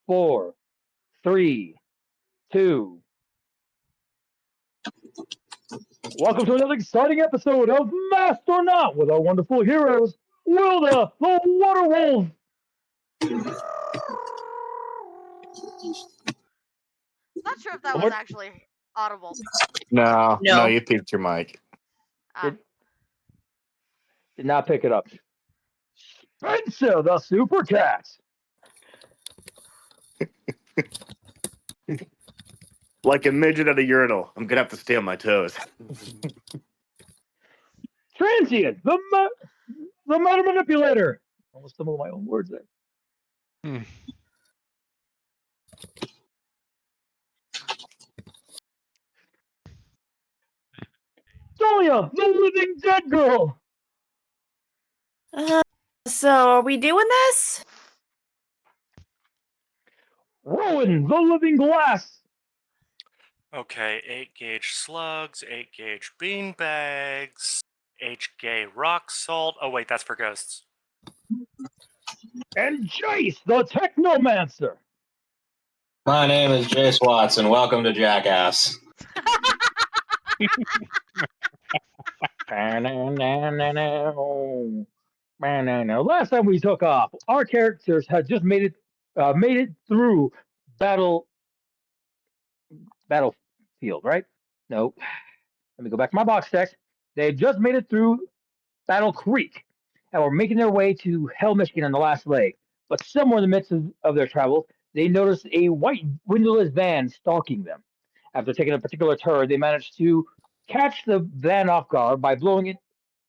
4, 3, 2. Welcome to another exciting episode of Master or Not with our wonderful heroes, Wilda, the Water Wolf. Not sure if that was actually audible. No, No. you peaked your mic. Did not pick it up. Spencer, the Super Cat. Like a midget at a urinal. I'm gonna have to stay on my toes. Transient, the Matter Manipulator. Almost stumbled my own words there. Dahlia, the Living Dead Girl. So are we doing this? Rowan, the Living Glass. Okay, 8-gauge slugs, 8-gauge beanbags, HK rock salt. Oh wait, that's for ghosts. And Jace, the Technomancer. My name is Jace Watson. Welcome to Jackass. Last time we took off, our characters had just made it through battlefield, right? No, let me go back to my box text. They had just made it through Battle Creek and were making their way to Hell, Michigan on the last leg. But somewhere in the midst of their travels, they noticed a white windowless van stalking them. After taking a particular turn, they managed to catch the van off guard by blowing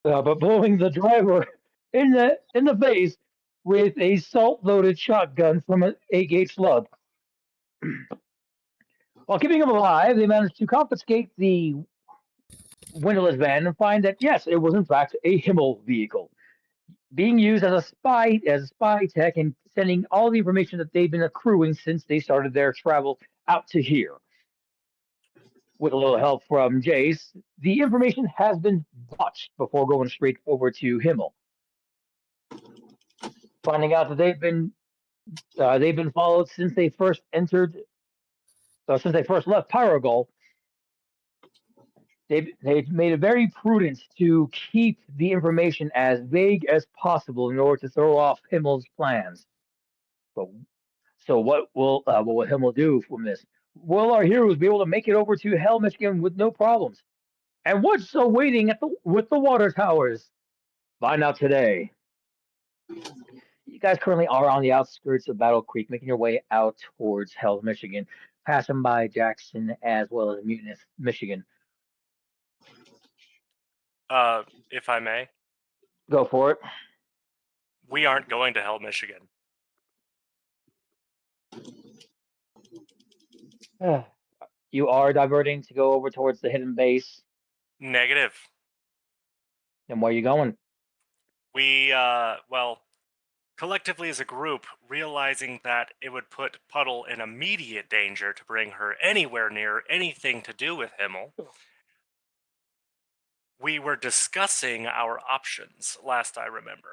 the driver in the face with a salt-loaded shotgun from an 8-gauge slug. While keeping him alive, they managed to confiscate the windowless van and find that yes, it was in fact a Himmel vehicle, being used as a spy tech and sending all the information that they've been accruing since they started their travel out to here. With a little help from Jace, the information has been botched before going straight over to Himmel. Finding out that they've been followed since they first left Pyrogol. They've made it very prudent to keep the information as vague as possible in order to throw off Himmel's plans. So what will Himmel do from this? Will our heroes be able to make it over to Hell, Michigan with no problems? And what's awaiting with the water towers? Find out today. You guys currently are on the outskirts of Battle Creek, making your way out towards Hell, Michigan, passing by Jackson as well as Mutinous, Michigan. If I may, Go for it. we aren't going to Hell, Michigan. You are diverting to go over towards the hidden base. Negative. And where are you going? We, collectively as a group, realizing that it would put Puddle in immediate danger to bring her anywhere near anything to do with Himmel, we were discussing our options, last I remember.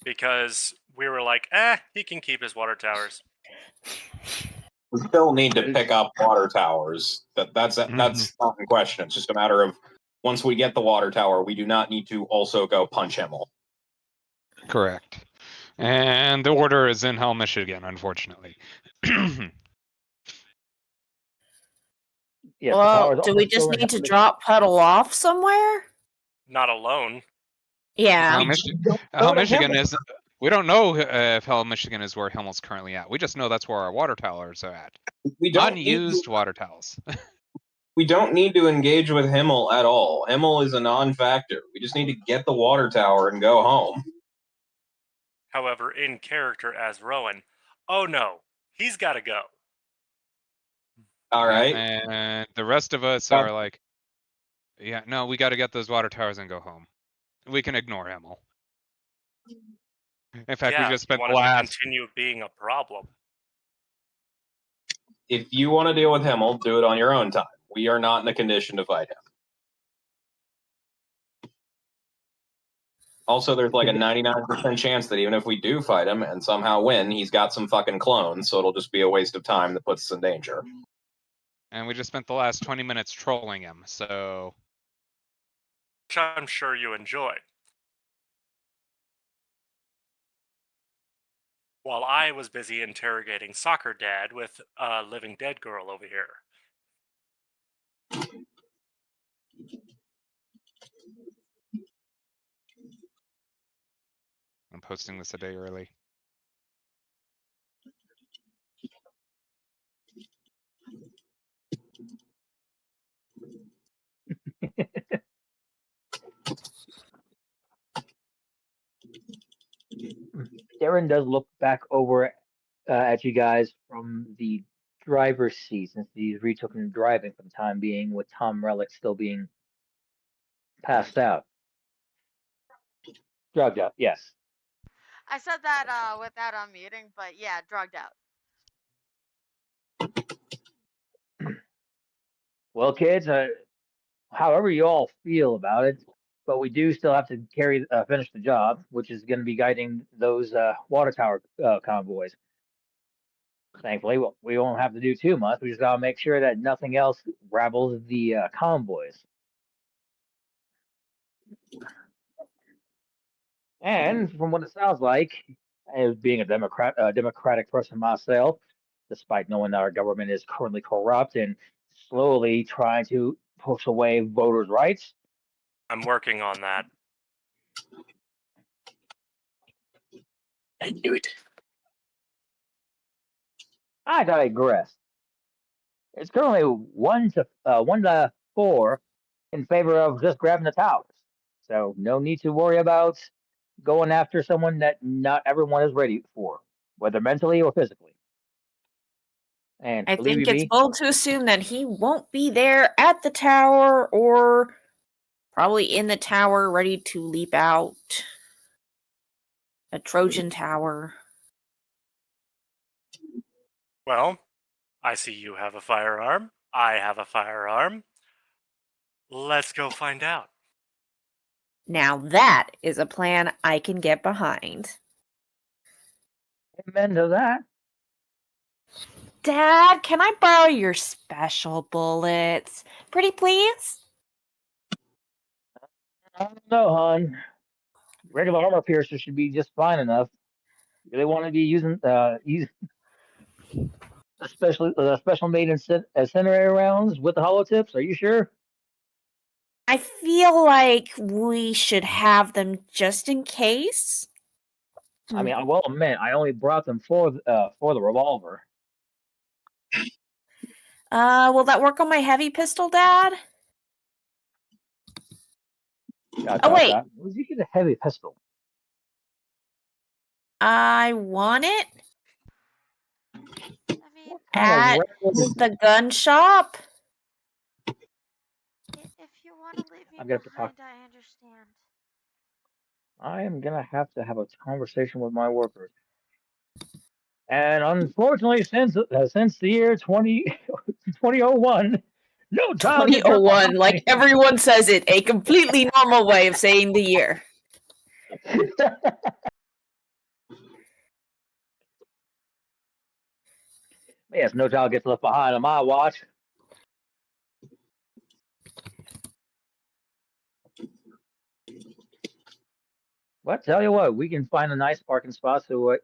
Because we were like, he can keep his water towers. We still need to pick up water towers. That's not in question. It's just a matter of once we get the water tower, we do not need to also go punch Himmel. Correct. And the order is in Hell, Michigan, unfortunately. Yes, Well, do we just need to drop Puddle off somewhere? Not alone. Yeah. Hell, Michigan is. We don't know if Hell, Michigan is where Himmel's currently at. We just know that's where our water towers are at. We don't Unused water towers. We don't need to engage with Himmel at all. Himmel is a non-factor. We just need to get the water tower and go home. However, in character as Rowan, oh no, he's got to go. All right. And the rest of us are like, yeah, no, we got to get those water towers and go home. We can ignore Himmel. In fact, we just spent the last. Continue being a problem. If you want to deal with Himmel, do it on your own time. We are not in a condition to fight him. Also, there's like a 99% chance that even if we do fight him and somehow win, he's got some fucking clones, so it'll just be a waste of time that puts us in danger. And we just spent the last 20 minutes trolling him, so Which I'm sure you enjoyed. While I was busy interrogating Soccer Dad with a living dead girl over here. I'm posting this a day early. Darren does look back over at you guys from the driver's seat since he's retaken driving for the time being, with Tom Relic still being passed out. Drugged out, yes. I said that without unmuting, but yeah, drugged out. Well, kids, however you all feel about it, but we do still have to finish the job, which is going to be guiding those water tower convoys. Thankfully, we won't have to do too much. We just got to make sure that nothing else rabbles the convoys. And from what it sounds like, as being a democratic person myself, despite knowing that our government is currently corrupt and slowly trying to push away voters' rights, I'm working on that. I knew it. I digress. It's currently 1-4 in favor of just grabbing the towers. So no need to worry about going after someone that not everyone is ready for, whether mentally or physically. And I believe think you it's me, bold to assume that he won't be there at the tower or probably in the tower ready to leap out. A Trojan tower. Well, I see you have a firearm. I have a firearm. Let's go find out. Now that is a plan I can get behind. amen to that. Dad, can I borrow your special bullets? Pretty please? I don't know, hon. Regular armor piercer should be just fine enough. You really want to be using special made incendiary rounds with the hollow tips? Are you sure? I feel like we should have them just in case. I mean, well, man, I only brought them for the revolver. Will that work on my heavy pistol, Dad? Oh, wait. Where'd you get a heavy pistol? I want it I mean, at the gun shop. if you want to leave me I'm gonna have to talk. behind, I understand. I am gonna have to have a conversation with my workers. And unfortunately, since the year 2001, no child gets left 2001, like everyone says it, a completely normal way of saying the year. Yes, no child gets left behind on my watch. But tell you what, we can find a nice parking spot so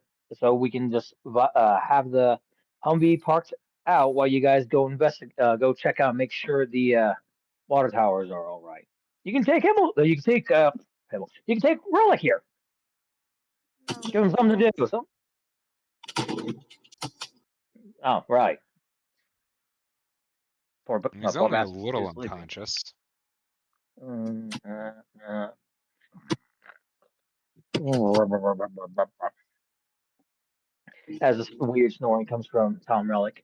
we can just have the Humvee parked out while you guys go check out, make sure the water towers are all right. You can take Himmel. You can take Himmel. You can take Relic here. No, Give him something to do. Oh, right. He's only a little unconscious. As this weird snoring comes from Tom Relic.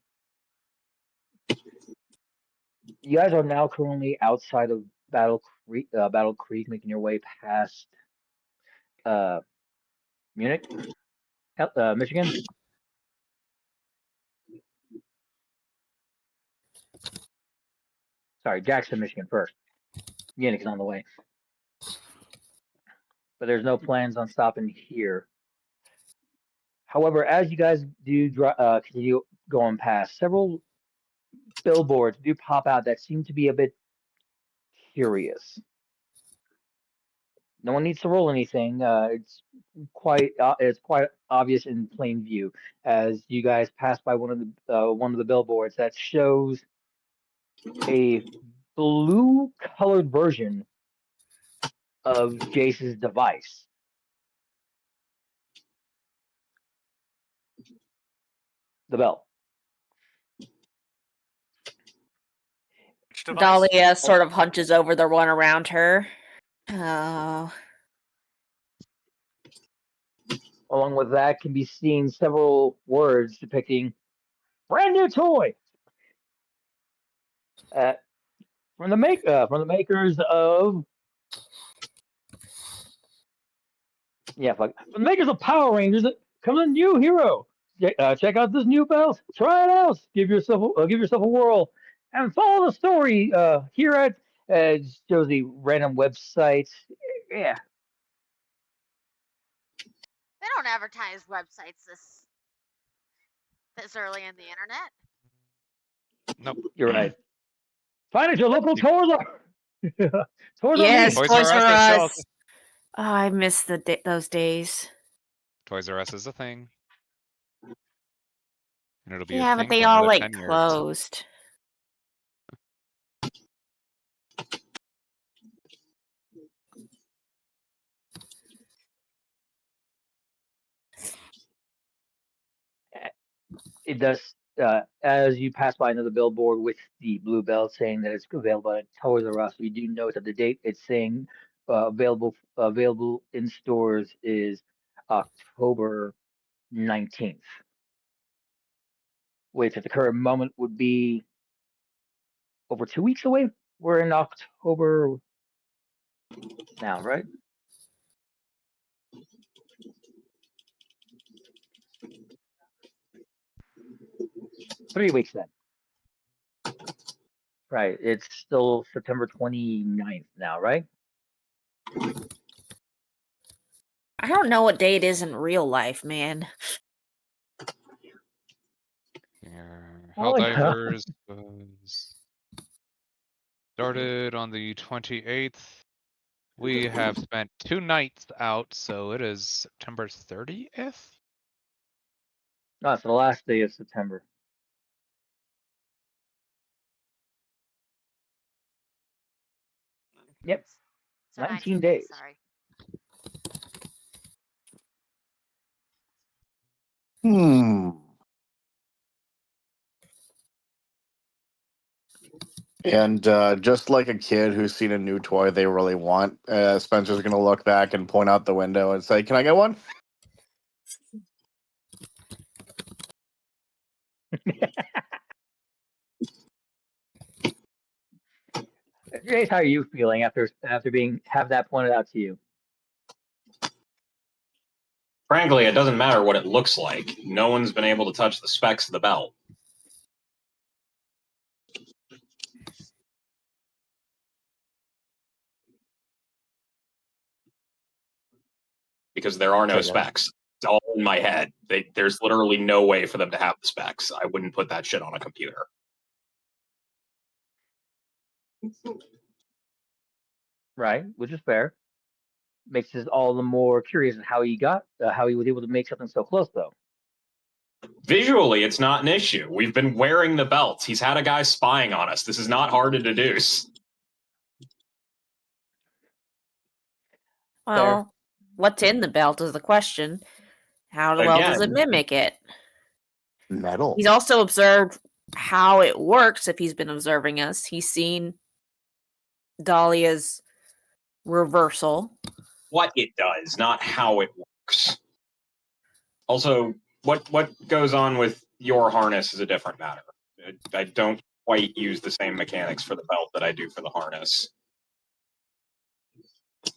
You guys are now currently outside of Battle Creek, making your way past Munich, Michigan. Sorry, Jackson, Michigan first. Munich is on the way. but there's no plans on stopping here. However, as you guys do continue going past, several billboards do pop out that seem to be a bit curious. No one needs to roll anything. It's quite obvious in plain view as you guys pass by one of the billboards that shows a blue colored version of Jace's device. The bell. Which device? Dahlia sort of hunches over the one around her. Oh. Along with that can be seen several words depicting brand new toy. From the makers of from the makers of Power Rangers, comes a new hero. Check out this new belt. Try it out. Give yourself a whirl, and follow the story here at shows the random website. Yeah, They don't advertise websites this early in the internet. Nope. you're right. Find it at your local Toys R Toys R Yes, Us. Toys R Us sells- Us. Oh, I miss those days. Toys R Us is a thing. And it'll be Yeah, a but thing they for all another like 10 years. closed. It does. As you pass by another billboard with the blue belt saying that it's available at Toys R Us, you do note that the date it's saying available in stores is October 19th, which at the current moment would be over 2 weeks away. We're in October now, right? Three weeks then. Right. It's still September 29th now, right? I don't know what day it is in real life, man. Yeah. Oh, yeah. Helldivers was started on the 28th. We have spent 2 nights out, so it is September 30th. No, it's the last day of September. Yep. So 19 days. Sorry. And just like a kid who's seen a new toy they really want, Spencer's going to look back and point out the window and say, "Can I get one?" Jace, how are you feeling after have that pointed out to you? Frankly, it doesn't matter what it looks like. No one's been able to touch the specs of the belt. Because there are no Okay, specs. It's all in my head. There's literally no way for them to have the specs. I wouldn't put that shit on a computer. Right, which is fair. Makes us all the more curious on how he was able to make something so close, though. Visually, it's not an issue. We've been wearing the belts. He's had a guy spying on us. This is not hard to deduce. Well, what's in the belt is the question. How well does it Again. mimic it? Metal. He's also observed how it works if he's been observing us. He's seen Dahlia's reversal. What it does, not how it works. Also, what goes on with your harness is a different matter. I don't quite use the same mechanics for the belt that I do for the harness.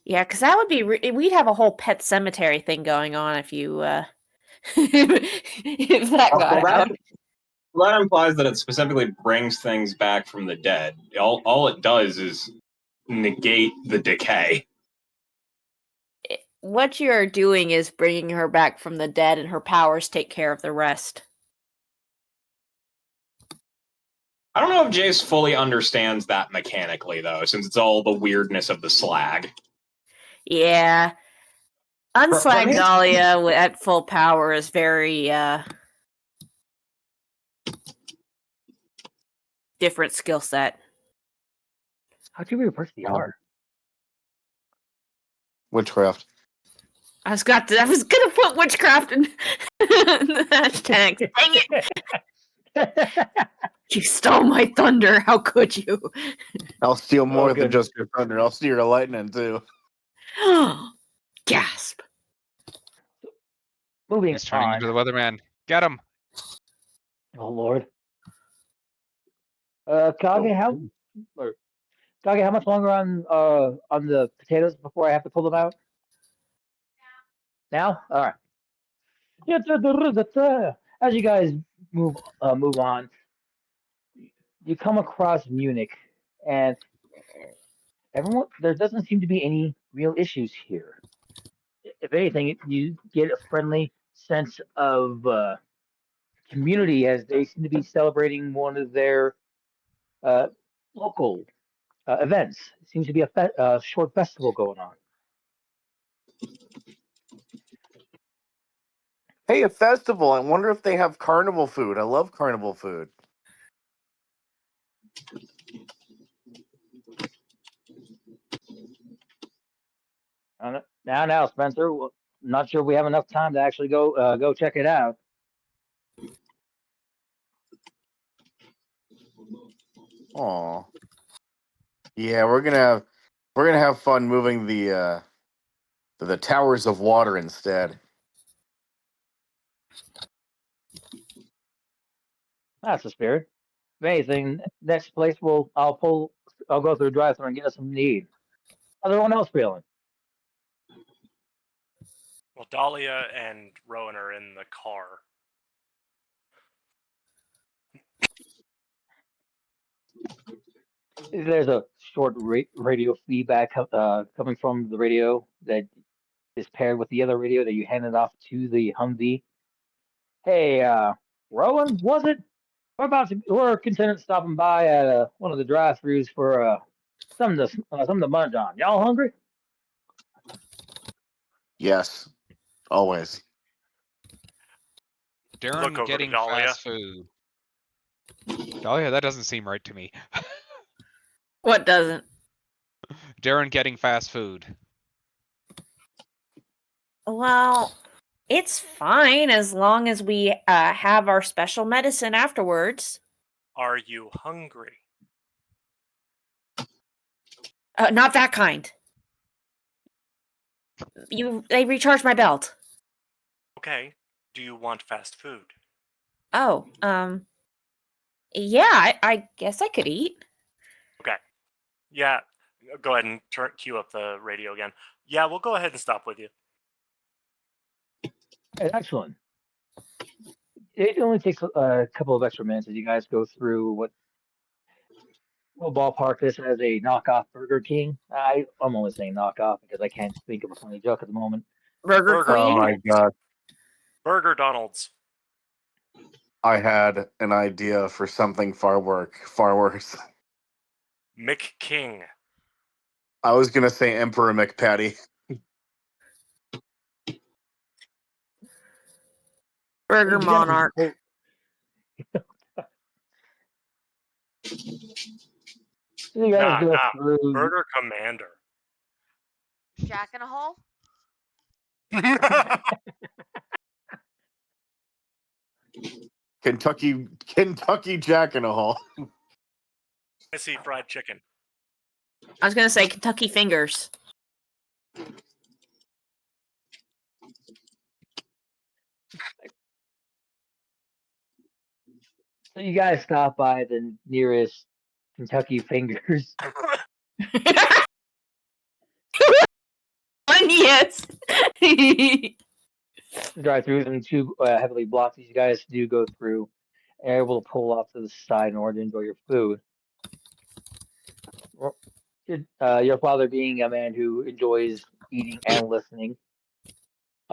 Yeah, because that would be we'd have a whole pet cemetery thing going on if you if that got out. That implies that it specifically brings things back from the dead. All it does is negate the decay. what you're doing is bringing her back from the dead, and her powers take care of the rest. I don't know if Jace fully understands that mechanically, though, since it's all the weirdness of the slag. Yeah. Unslag me- Dahlia at full power is very different skill set. How'd you reverse the R? Witchcraft. I was gonna put witchcraft in the hashtag. Dang it! You stole my thunder. How could you? I'll steal more than goodness. just your thunder. I'll steal your lightning too. Gasp. Moving He's turning on. into the weatherman. Get him. Oh Lord. Kage, how much longer on the potatoes before I have to pull them out? Now? All right. As you guys move on, you come across Munich, and there doesn't seem to be any real issues here. If anything, you get a friendly sense of community as they seem to be celebrating one of their local events. It seems to be a short festival going on. Hey, a festival. I wonder if they have carnival food. I love carnival food. Now, Spencer. Not sure we have enough time to actually go check it out. Aw. Yeah, we're gonna have fun moving the towers of water instead. That's the spirit. If anything, next place I'll go through the drive-thru and get us something to eat. How's everyone else feeling? Well, Dahlia and Rowan are in the car. There's a short radio feedback coming from the radio that is paired with the other radio that you handed off to the Humvee. Hey, Rowan, was it? We're considering stopping by at one of the drive-thrus for something to munch on. Y'all hungry? Yes, always. Look Darren over to getting Dahlia. fast food. Dahlia, that doesn't seem right to me. What doesn't? Darren getting fast food. Well, it's fine as long as we have our special medicine afterwards. Are you hungry? Not that kind. They recharged my belt. Okay. Do you want fast food? Oh, yeah, I guess I could eat. Okay. Yeah. Go ahead and cue up the radio again. Yeah, we'll go ahead and stop with you. Excellent. It only takes a couple of extra minutes as you guys go through what we'll ballpark this as a knockoff Burger King. I'm only saying knockoff because I can't think of a funny joke at the moment. Burger Burger. Oh Queen. my god. Burger Donald's. I had an idea for something far worse. McKing. I was gonna say Emperor McPatty. Burger You guys Monarch. pull- You guys go Nah. through. Burger Commander. Jack in a hole? Kentucky Jack in a Hole. I see fried chicken. I was gonna say Kentucky Fingers. So you guys stop by the nearest Kentucky Fingers. Yes. Drive through them two heavily blocked. You guys do go through, and able to pull off to the side in order to enjoy your food. Your father being a man who enjoys eating and listening,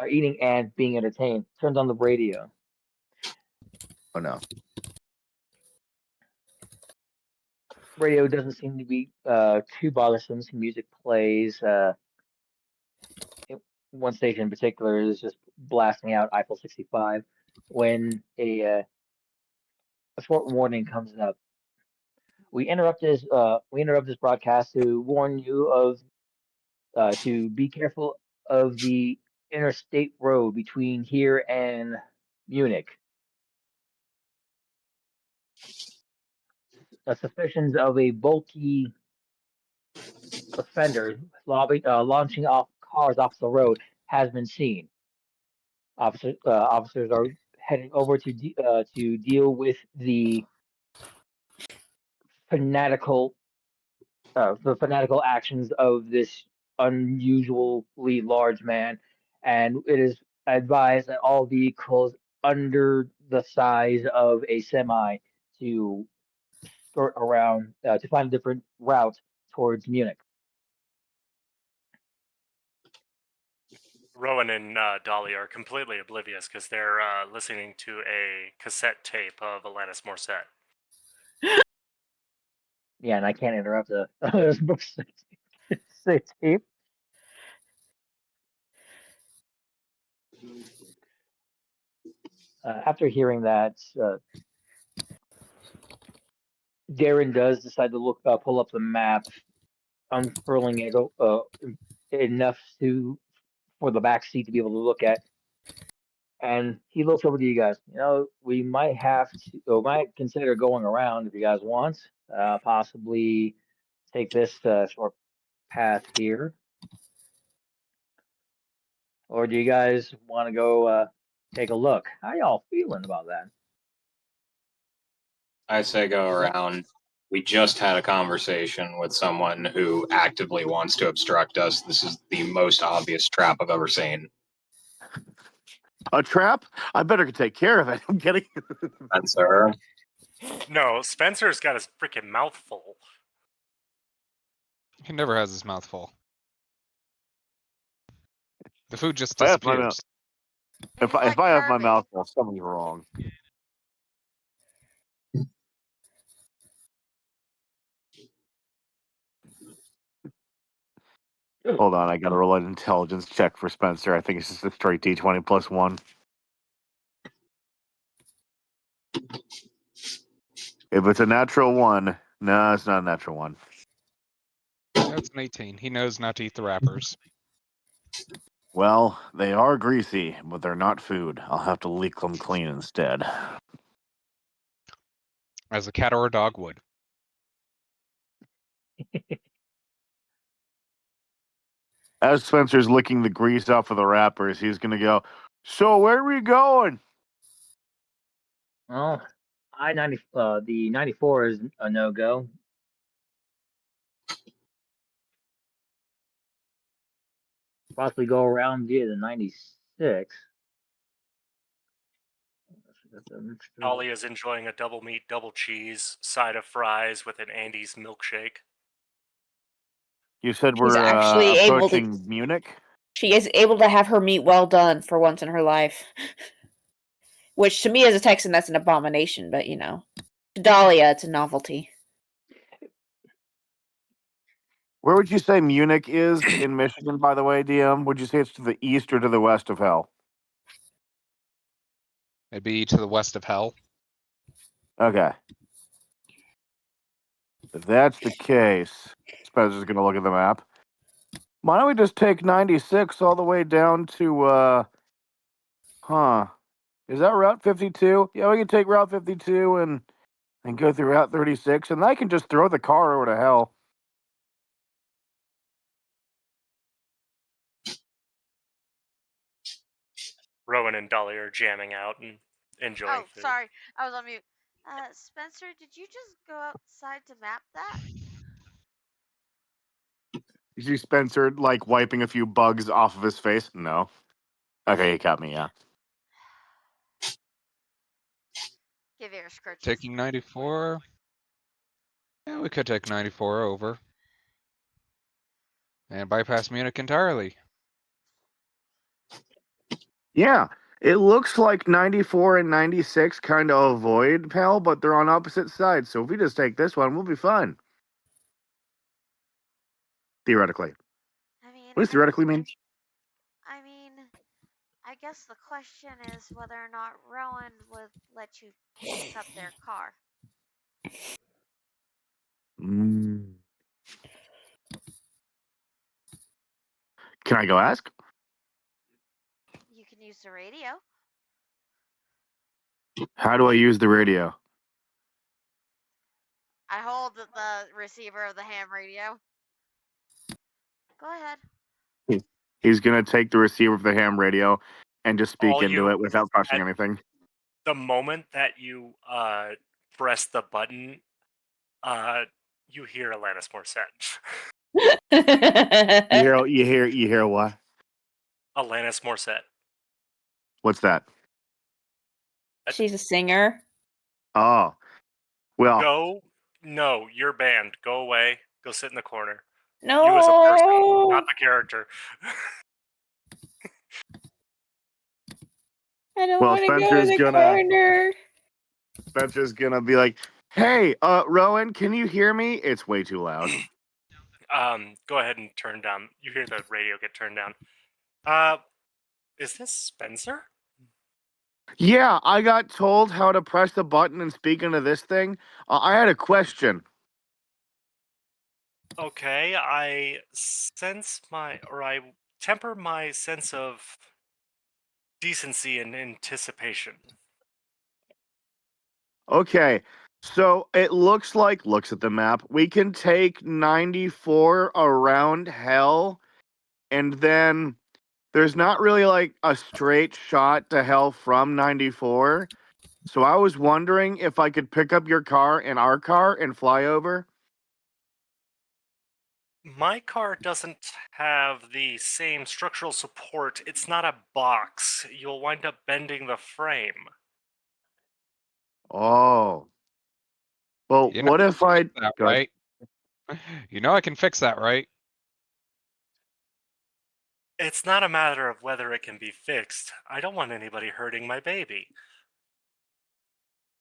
are eating and being entertained. Turns on the radio. Oh no. Radio doesn't seem to be too bothersome. Some music plays. One station in particular is just blasting out Eiffel 65 when a short warning comes up. We interrupt this broadcast to warn you of to be careful of the interstate road between here and Munich. Suspicions of a bulky offender launching off cars off the road has been seen. Officers are heading over to deal with the fanatical actions of this unusually large man, and it is advised that all vehicles under the size of a semi to skirt around to find a different route towards Munich. Rowan and Dolly are completely oblivious because they're listening to a cassette tape of Alanis Morissette. Yeah, and I can't interrupt the say tape. After hearing that, Darren does decide to pull up the map, unfurling it enough for the back seat to be able to look at. And he looks over to you guys. You know, we might might consider going around if you guys want. Possibly take this short path here. Or do you guys want to go take a look? How y'all feeling about that? I say go around. We just had a conversation with someone who actively wants to obstruct us. This is the most obvious trap I've ever seen. A trap? I better take care of it. I'm kidding. And sir, No, Spencer's got his freaking mouth full. He never has his mouth full. The food just If I have my disappears. If He's like I have my Kermit. mouth full, something's wrong. Hold on, I gotta roll an intelligence check for Spencer. I think it's just a straight D20 plus 1. If it's a natural 1, no, it's not a natural 1. That's an 18. He knows not to eat the wrappers. Well, they are greasy, but they're not food. I'll have to lick them clean instead. As a cat or a dog would. As Spencer's licking the grease off of the wrappers, he's gonna go, "So where are we going?" Well, the 94 is a no go. Possibly go around via the 96. Dolly is enjoying a double meat, double cheese side of fries with an Andy's milkshake. You said She's we're actually able to- approaching Munich? She is able to have her meat well done for once in her life. Which to me as a Texan, that's an abomination, but you know. To Dahlia, it's a novelty. Where would you say Munich is in Michigan, by the way, DM? Would you say it's to the east or to the west of hell? Maybe to the west of hell. Okay. If that's the case, Spencer's going to look at the map. Why don't we just take 96 all the way down to, is that Route 52? Yeah, we can take Route 52 and go through Route 36, and I can just throw the car over to hell. Rowan and Dolly are jamming out and enjoying Oh, food. sorry, I was on mute. Spencer, did you just go outside to map that? You see Spencer, like, wiping a few bugs off of his face? No. Okay, you caught me, yeah. Give your scritches. Taking 94. Yeah, we could take 94 over. And bypass Munich entirely. Yeah, it looks like 94 and 96 kind of avoid Pell, but they're on opposite sides. So if we just take this one, we'll be fine. Theoretically. I mean, What does theoretically mean? I mean, I guess the question is whether or not Rowan would let you fix up their car. Mm. Can I go ask? You can use the radio. How do I use the radio? I hold the receiver of the ham radio. Go ahead. He's gonna take the receiver of the ham radio and just speak All into you- it without touching at- anything. The moment that you press the button, you hear Alanis Morissette. You hear what? Alanis Morissette. What's that? She's a singer. Oh, well, Go. No, you're banned. Go away. Go sit in the corner. No. You as a person, not the character. I don't Well, want to go to Spencer's the gonna- corner. Spencer's gonna be like, "Hey, Rowan, can you hear me? It's way too loud." Go ahead and turn down. You hear the radio get turned down. Is this Spencer? Yeah, I got told how to press the button and speak into this thing. I had a question. Okay, I temper my sense of decency and anticipation. Okay, so it looks at the map. We can take 94 around hell, and then there's not really like a straight shot to hell from 94. So I was wondering if I could pick up your car and our car and fly over. My car doesn't have the same structural support. It's not a box. You'll wind up bending the frame. Oh. Well, You know what if I that, go ahead. right? You know I can fix that, right? It's not a matter of whether it can be fixed. I don't want anybody hurting my baby.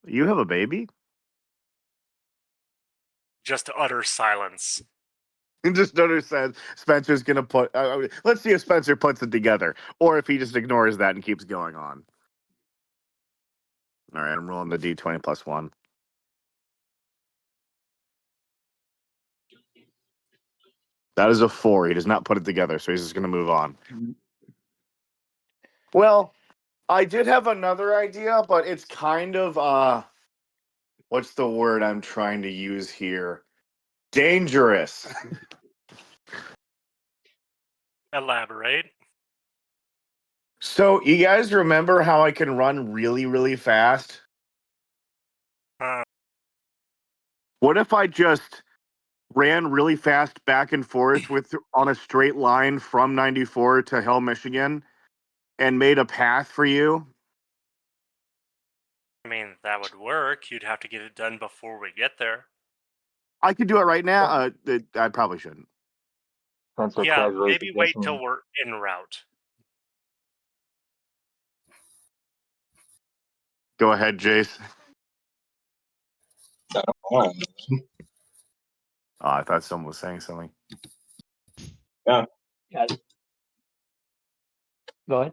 You have a baby? Just utter silence. Just understand Spencer's gonna put. Let's see if Spencer puts it together, or if he just ignores that and keeps going on. All right, I'm rolling the d20 plus 1. That is a 4. He does not put it together, so he's just gonna move on. Well, I did have another idea, but it's kind of what's the word I'm trying to use here? Dangerous. Elaborate. So, you guys remember how I can run really, really fast? Uh, What if I just ran really fast back and forth on a straight line from 94 to Hell, Michigan, and made a path for you? I mean, that would work. You'd have to get it done before we get there. I could do it right now. I probably shouldn't. Spencer Yeah, casually maybe wait suggesting- till we're en route. Go ahead, Jace. I don't know. Oh, I thought someone was saying something. Yeah. Go ahead.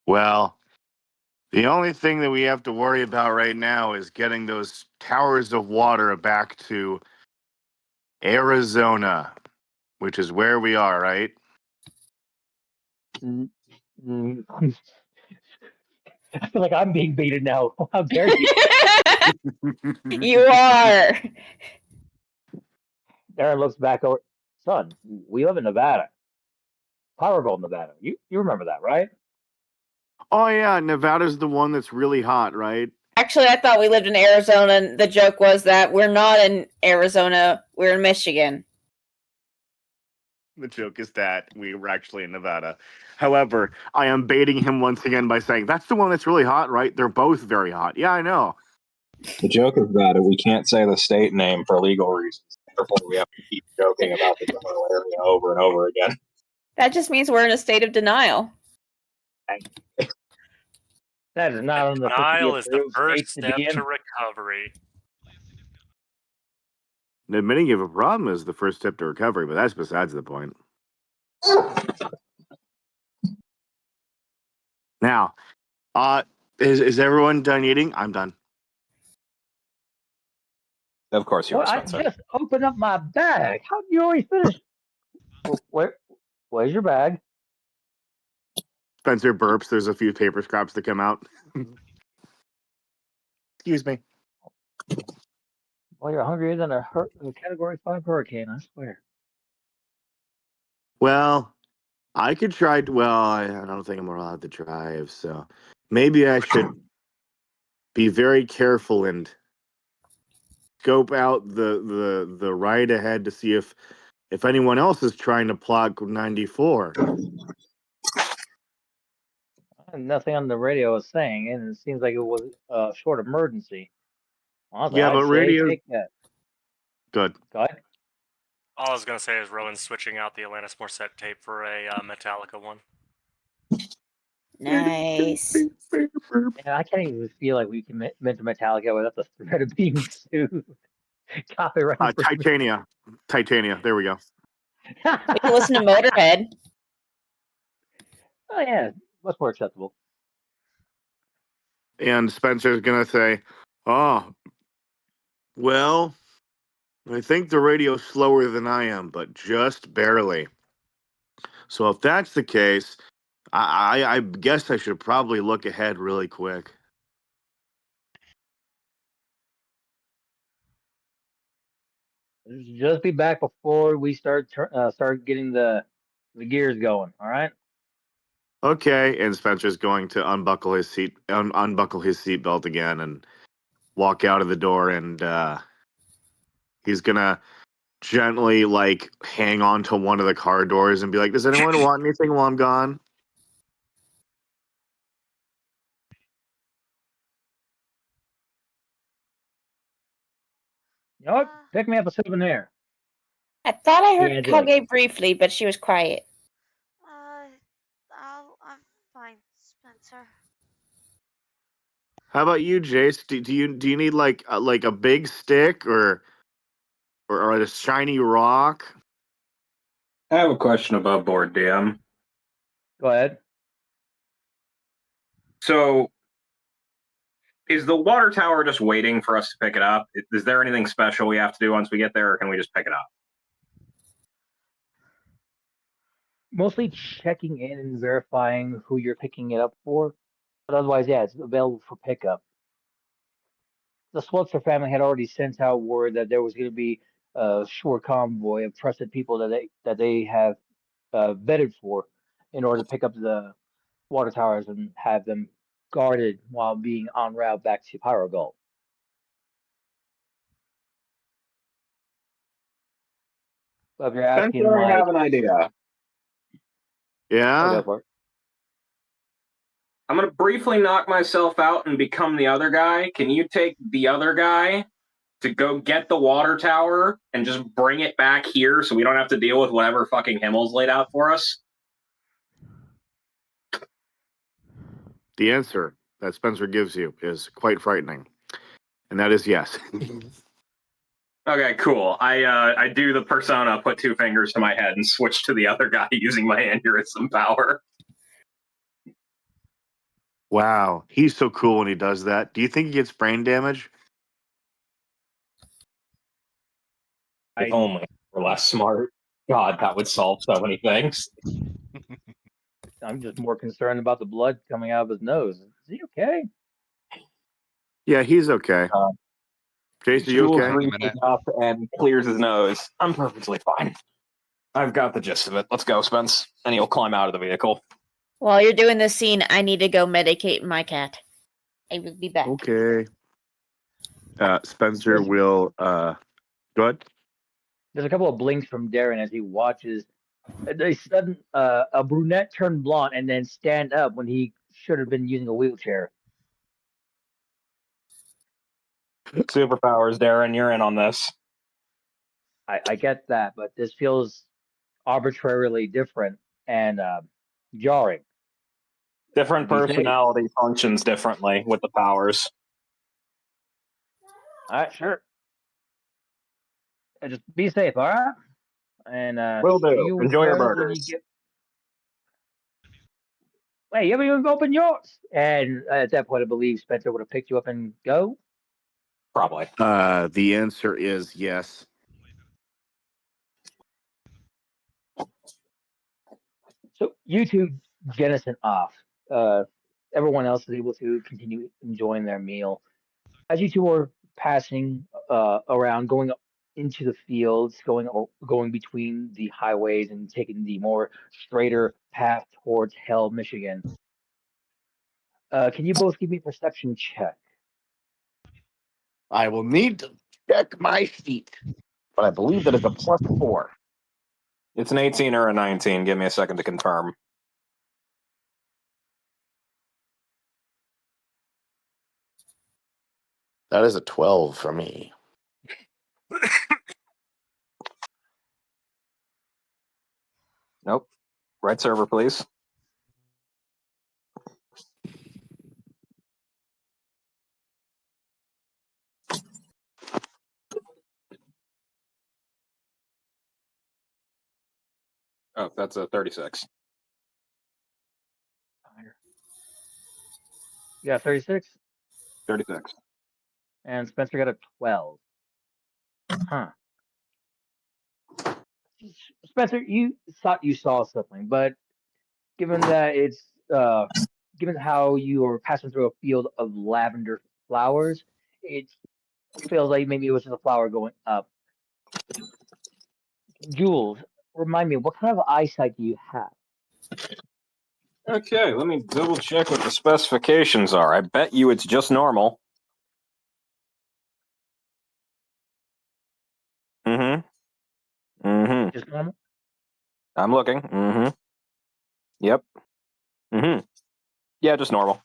Well, the only thing that we have to worry about right now is getting those towers of water back to Arizona, which is where we are, right? Mm, I feel like I'm being baited now. How dare you? You are. Aaron looks back over. Son, we live in Nevada. Power Gold, Nevada. You remember that, right? Oh yeah, Nevada's the one that's really hot, right? Actually, I thought we lived in Arizona, and the joke was that we're not in Arizona, we're in Michigan. The joke is that we were actually in Nevada. However, I am baiting him once again by saying, that's the one that's really hot, right? They're both very hot. Yeah, I know. The joke is that we can't say the state name for legal reasons. Therefore, we have to keep joking about the general area over and over again. That just means we're in a state of denial. That is not on the Denial is the approved first state to step be in. to recovery. Admitting you have a problem is the first step to recovery, but that's besides the point. Now, is everyone done eating? I'm done. Of course, you Well, are, I Spencer. just opened up my bag. How did you already finish? Where's your bag? Spencer burps. There's a few paper scraps that come out. Excuse me. Well, you're hungrier than a Category 5 hurricane, I swear. Well, I could try. Well, I don't think I'm allowed to drive, so maybe I should be very careful and scope out the ride ahead to see if anyone else is trying to plug 94. Nothing on the radio is saying, and it seems like it was a short emergency. Honestly, Yeah, I'd but say radio. take that. Good. Go ahead. All I was gonna say is Rowan's switching out the Alanis Morissette tape for a Metallica one. Nice. Man, I can't even feel like we can mention Metallica without the threat of being sued. Copyright infringement. Titania. There we go. We can listen to Motorhead. Oh yeah, much more acceptable. And Spencer's gonna say, "Oh, well, I think the radio's slower than I am, but just barely. So if that's the case, I guess I should probably look ahead really quick." Just be back before we start getting the gears going. All right. Okay, and Spencer's going to unbuckle his seatbelt again and walk out of the door, and he's gonna gently like hang on to one of the car doors and be like, "Does anyone want anything while I'm gone?" You know what? Pick me up a souvenir. I thought I heard Yeah, Kage briefly, but she was quiet. I'm fine, Spencer. How about you, Jace? Do you need like a big stick or a shiny rock? I have a question above board, DM. Go ahead. So, is the water tower just waiting for us to pick it up? Is there anything special we have to do once we get there, or can we just pick it up? Mostly checking in and verifying who you're picking it up for, but otherwise, yeah, it's available for pickup. The Switzer family had already sent out word that there was going to be a short convoy of trusted people that they have vetted for in order to pick up the water towers and have them guarded while being en route back to Pyro Gulch. But if you're asking, Spencer, I like, have an idea. Yeah. go for it. I'm going to briefly knock myself out and become the other guy. Can you take the other guy to go get the water tower and just bring it back here so we don't have to deal with whatever fucking Himmel's laid out for us? The answer that Spencer gives you is quite frightening, and that is yes. Okay, cool. I do the persona, put two fingers to my head, and switch to the other guy using my aneurysm power. Wow, he's so cool when he does that. Do you think he gets brain damage? If only we're less smart. God, that would solve so many things. I'm just more concerned about the blood coming out of his nose. Is he okay? Yeah, he's okay. Jason, you Jules okay? reaches up and clears his nose. I'm perfectly fine. I've got the gist of it. Let's go, Spence. And he'll climb out of the vehicle. While you're doing this scene, I need to go medicate my cat. I will be back. Okay. Spencer will go ahead. There's a couple of blinks from Darren as he watches a brunette turn blonde and then stand up when he should have been using a wheelchair. Superpowers, Darren. You're in on this. I get that, but this feels arbitrarily different and jarring. Different Be safe. personality functions differently with the powers. All right, sure. Just be safe, all right? And Will see do. you Enjoy your wherever you burgers. get. Hey, you haven't even opened yours. And at that point, I believe Spencer would have picked you up and go. Probably. The answer is yes. So you two jettison off. Everyone else is able to continue enjoying their meal. As you two are passing around, going up into the fields, going between the highways and taking the more straighter path towards Hell, Michigan. Can you both give me a perception check? I will need to check my feet, but I believe that is a +4. It's an 18 or a 19. Give me a second to confirm. That is a 12 for me. Nope. Right server, please. Oh, that's a 36. You got 36, 36. and Spencer got a 12. Huh. Spencer, you thought you saw something, but given that given how you are passing through a field of lavender flowers, it feels like maybe it was just a flower going up. Jules, remind me, what kind of eyesight do you have? Okay, let me double check what the specifications are. I bet you it's just normal. Mm-hmm. Mm-hmm. Just normal? I'm looking. Mm-hmm. Yep. Mm-hmm. Yeah, just normal.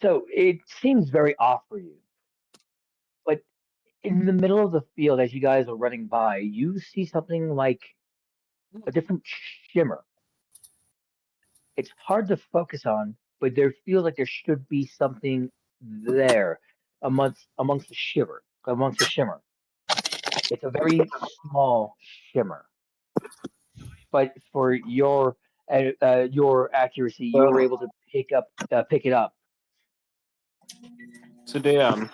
So it seems very off for you. But in the middle of the field, as you guys are running by, you see something like a different shimmer. It's hard to focus on, but there feels like there should be something there amongst the shimmer. It's a very small shimmer, but for your accuracy, you were able to pick it up. So, DM,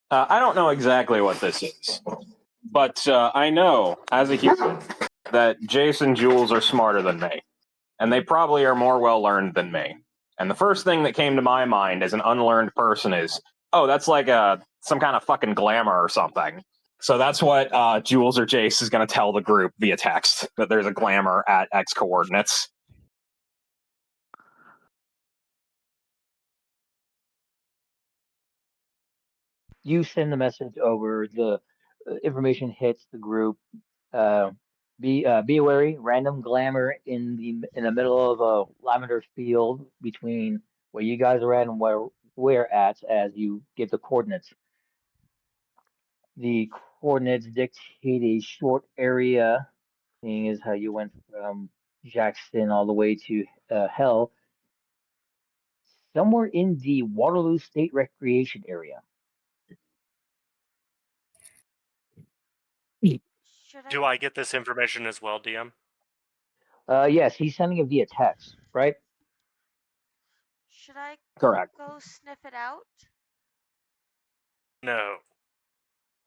I don't know exactly what this is, but I know as a human that Jace and Jules are smarter than me, and they probably are more well learned than me. And the first thing that came to my mind as an unlearned person is, oh, that's like some kind of fucking glamour or something. So that's what Jules or Jace is going to tell the group via text, that there's a glamour at X coordinates. You send the message over. The information hits the group. Be wary. Random glamour in the middle of a lavender field between where you guys are at and where we're at. As you give the coordinates, the coordinates dictate a short area. Seeing as how you went from Jackson all the way to Hell, somewhere in the Waterloo State Recreation area. Should I Do I get this information as well, DM? Yes, he's sending it via text, right? should I Correct. go sniff it out? No.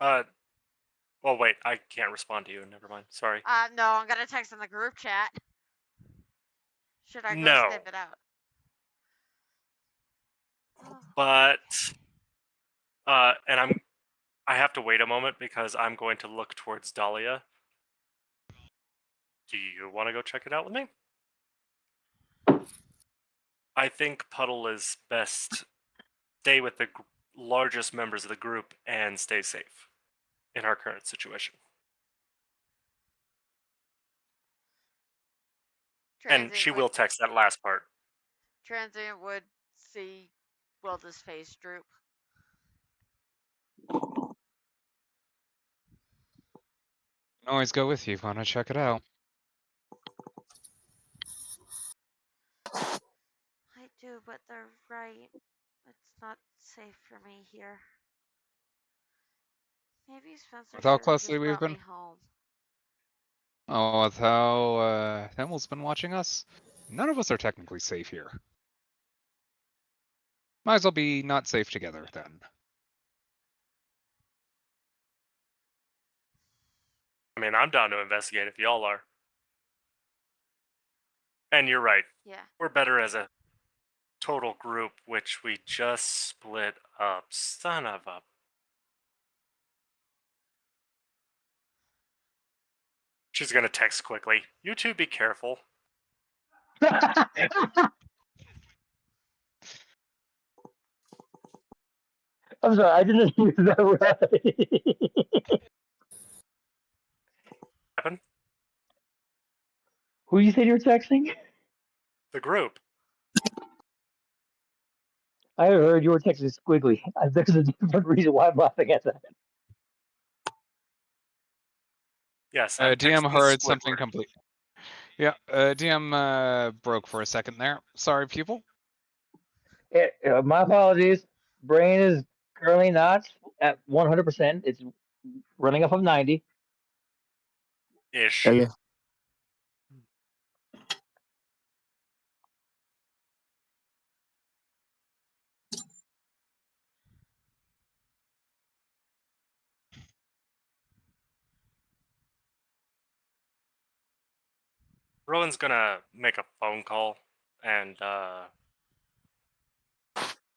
Oh wait, I can't respond to you. Never mind. Sorry. No, I'm gonna text in the group chat. Should I go No. sniff it out? Oh, But okay. and I have to wait a moment because I'm going to look towards Dahlia. Do you want to go check it out with me? I think Puddle is best stay with the largest members of the group and stay safe in our current situation. And she will text that last part. Transient would see Wilda's face droop. always go with you if you want to check it out. I do, but they're right. It's not safe for me here. Maybe Spencer With how should have closely just we've brought been. me home. Oh, with how Himmel's been watching us, none of us are technically safe here. Might as well be not safe together then. I mean, I'm down to investigate if y'all are. And you're right. Yeah. We're better as a total group, which we just split up. Son of a. She's gonna text quickly. You two be careful. I'm sorry, I didn't hear that right. Happen? Who you said you're texting? The group. I heard you were texting squiggly. There's a different reason why I'm laughing at that. Yes, I'm DM texting heard something Squidward. complete. Yeah, DM broke for a second there. Sorry, people. My apologies. Brain is currently not at 100%. It's running off of 90. Ish. Yeah. Rowan's gonna make a phone call and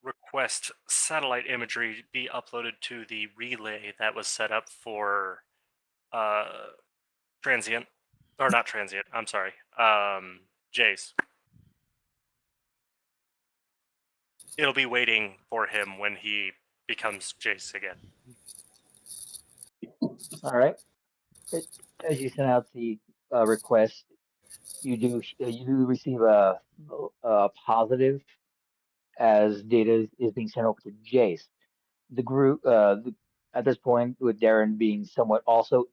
request satellite imagery be uploaded to the relay that was set up for transient, or not transient. I'm sorry, Jace. It'll be waiting for him when he becomes Jace again. All right. As you send out the request, you do receive a positive as data is being sent over to Jace. The group at this point, with Darren being somewhat also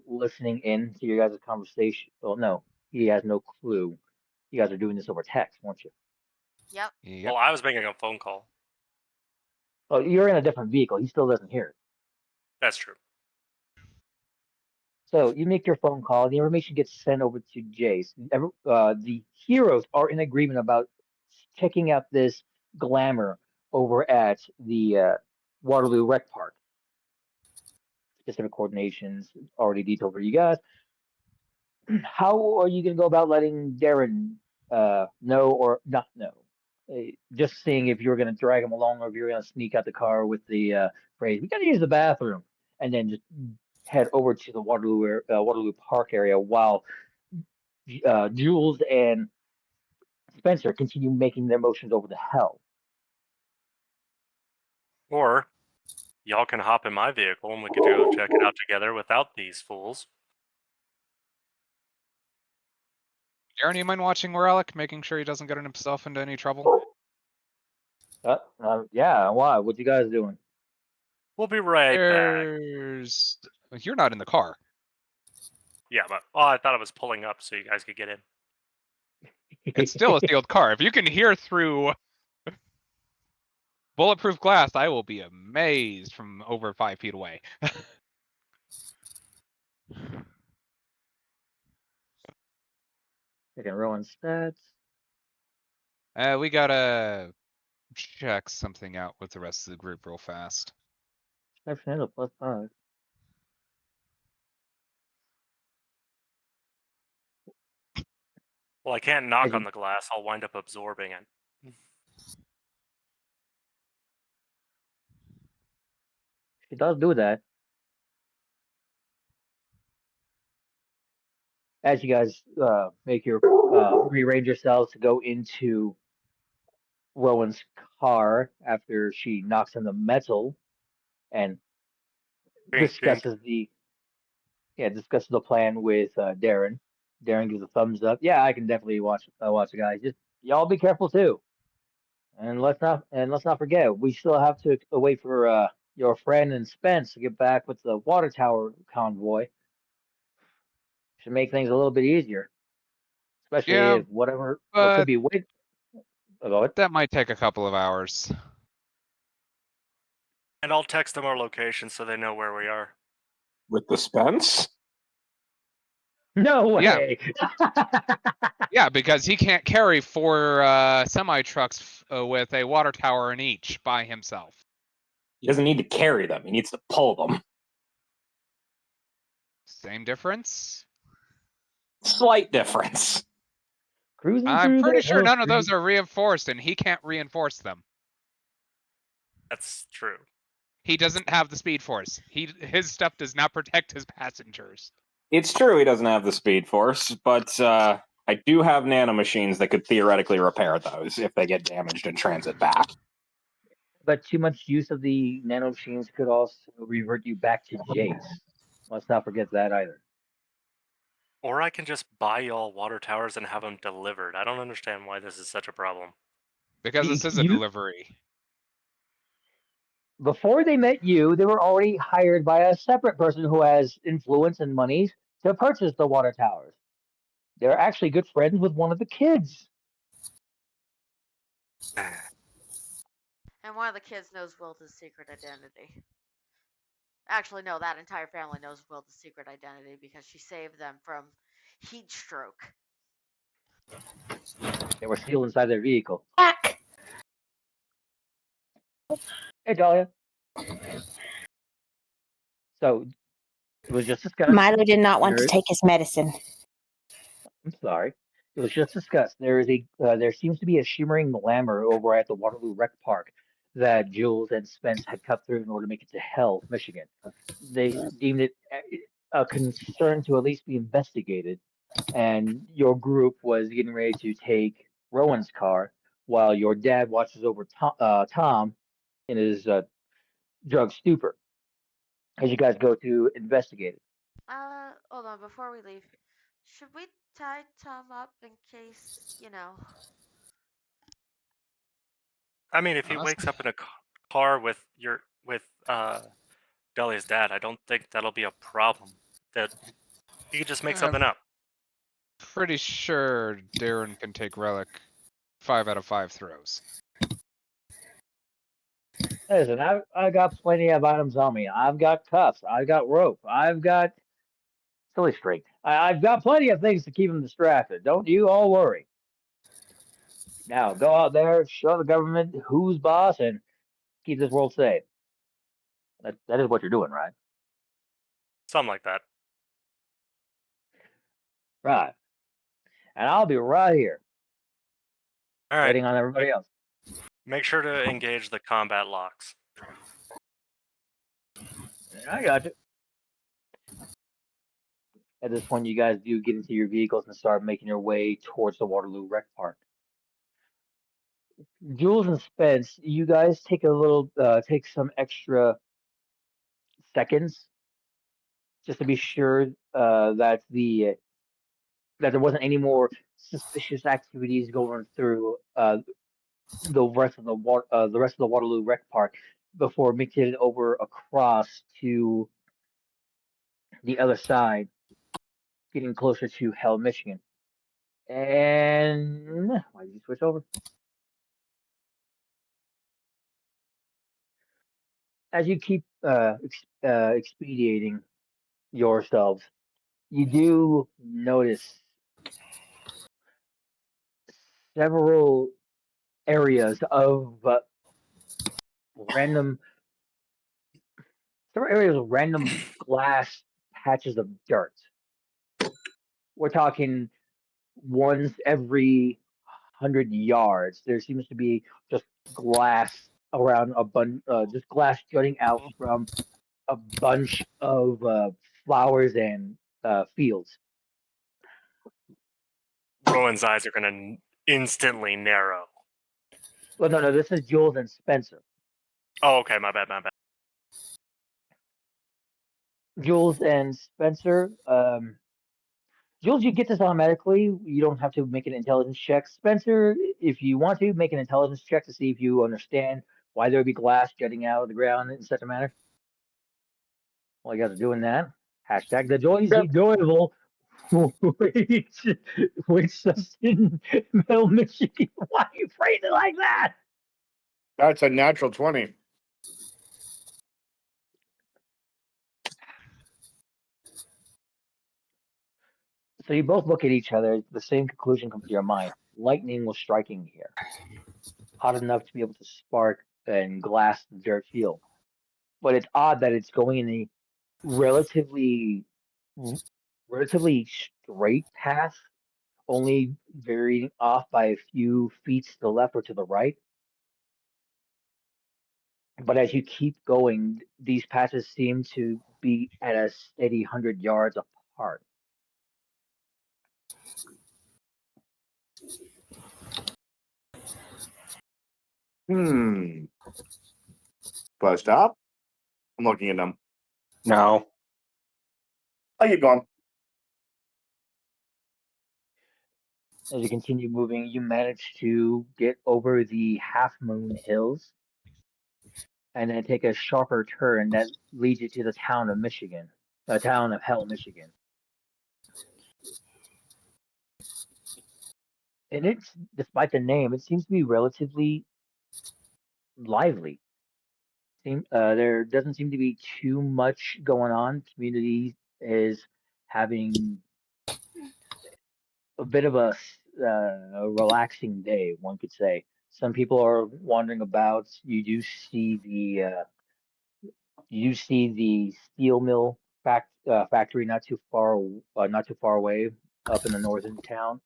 listening in to your guys' conversation. Well, no, he has no clue. You guys are doing this over text, weren't you? Yep. Yep. Well, I was making a phone call. Oh, you're in a different vehicle. He still doesn't hear it. That's true. So you make your phone call. The information gets sent over to Jace. The heroes are in agreement about checking out this glamour over at the Waterloo Rec Park. Specific coordinations already detailed for you guys. How are you going to go about letting Darren know or not know? Just seeing if you're going to drag him along or if you're going to sneak out the car with the phrase, "We got to use the bathroom," and then just head over to the Waterloo Park area while Jules and Spencer continue making their motions over to Hell. Or y'all can hop in my vehicle and we could go check it out together without these fools. Darren, you mind watching Moralic, making sure he doesn't get himself into any trouble? Yeah, why? What you guys doing? We'll be right back. You're not in the car. Yeah, but I thought I was pulling up so you guys could get in. It's still a sealed car. If you can hear through bulletproof glass, I will be amazed from over 5 feet away. Taking Rowan stats. We gotta check something out with the rest of the group real fast. Fernando +5. Well, I can't knock As on you- the glass. I'll wind up absorbing it. She does do that. As you guys make your rearrange yourselves to go into Rowan's car after she knocks on the metal and Bink, bink. discusses the plan with Darren. Darren gives a thumbs up. Yeah, I can definitely watch the guys. Just y'all be careful too. And let's not forget, we still have to wait for your friend and Spence to get back with the water tower convoy. should make things a little bit easier, especially Yeah, if what could but be wait. Go ahead. that might take a couple of hours. And I'll text them our location so they know where we are. With the Spence? No Yeah. way. Yeah, because he can't carry 4 semi trucks with a water tower in each by himself. He doesn't need to carry them. He needs to pull them. Same difference. Slight difference. Cruising I'm through pretty the sure hill none of those street. are reinforced, and he can't reinforce them. That's true. He doesn't have the speed force. His stuff does not protect his passengers. It's true he doesn't have the speed force, but I do have nanomachines that could theoretically repair those if they get damaged in transit back. But too much use of the nanomachines could also revert you back to Jace. Let's not forget that either. Or I can just buy y'all water towers and have them delivered. I don't understand why this is such a problem. Because this is a delivery. Before they met you, they were already hired by a separate person who has influence and money to purchase the water towers. They're actually good friends with one of the kids. And one of the kids knows Wilda's secret identity. Actually, no, that entire family knows Wilda's secret identity because she saved them from heat stroke. They were sealed inside their vehicle. Back. Hey, Dahlia. So it was just discussed. Milo did not want to There- take his medicine. I'm sorry. It was just discussed. There seems to be a shimmering glamour over at the Waterloo Rec Park that Jules and Spence had cut through in order to make it to Hell, Michigan. They deemed it a concern to at least be investigated, and your group was getting ready to take Rowan's car while your dad watches over Tom in his drug stupor as you guys go to investigate it. Hold on, before we leave, should we tie Tom up in case, I mean, if he Honestly. wakes up in a car with Delia's dad, I don't think that'll be a problem. That he could just make something up. Pretty sure Darren can take Relic 5 out of 5 throws. Listen, I got plenty of items on me. I've got cuffs. I've got rope. I've got silly string. I've got plenty of things to keep him distracted. Don't you all worry. Now go out there, show the government who's boss, and keep this world safe. That is what you're doing, right? Something like that. Right. And I'll be right here, All right. waiting on everybody else. Make sure to engage the combat locks. I got you. At this point, you guys do get into your vehicles and start making your way towards the Waterloo Rec Park. Jules and Spence, you guys take take some extra seconds just to be sure that there wasn't any more suspicious activities going through the rest of the Waterloo Rec Park before making it over across to the other side, getting closer to Hell, Michigan. And why did you switch over? As you keep expediting yourselves, you do notice several areas of random glass patches of dirt. We're talking once every 100 yards. There seems to be just glass around just glass jutting out from a bunch of flowers and fields. Rowan's eyes are gonna instantly narrow. Well, no, this is Jules and Spencer. Oh, okay, my bad. Jules and Spencer. Jules, you get this automatically. You don't have to make an intelligence check. Spencer, if you want to, make an intelligence check to see if you understand why there would be glass jutting out of the ground in such a manner. While you guys are doing that, hashtag the joys enjoyable. Which just in Middle Michigan? Why are you phrasing it like that? That's a natural 20. So you both look at each other. The same conclusion comes to your mind. Lightning was striking here, hot enough to be able to spark and glass the dirt field. But it's odd that it's going in a relatively relatively straight path, only varying off by a few feet to the left or to the right. But as you keep going, these patches seem to be at a steady 100 yards apart. Do I stop? I'm looking at them. No. I keep going. As you continue moving, you manage to get over the Half Moon Hills and then take a sharper turn that leads you to the town of Michigan, the town of Hell, Michigan. And it's, despite the name, it seems to be relatively lively. There doesn't seem to be too much going on. Community is having a bit of a relaxing day, one could say. Some people are wandering about. You see the steel mill factory not too far away up in the northern town,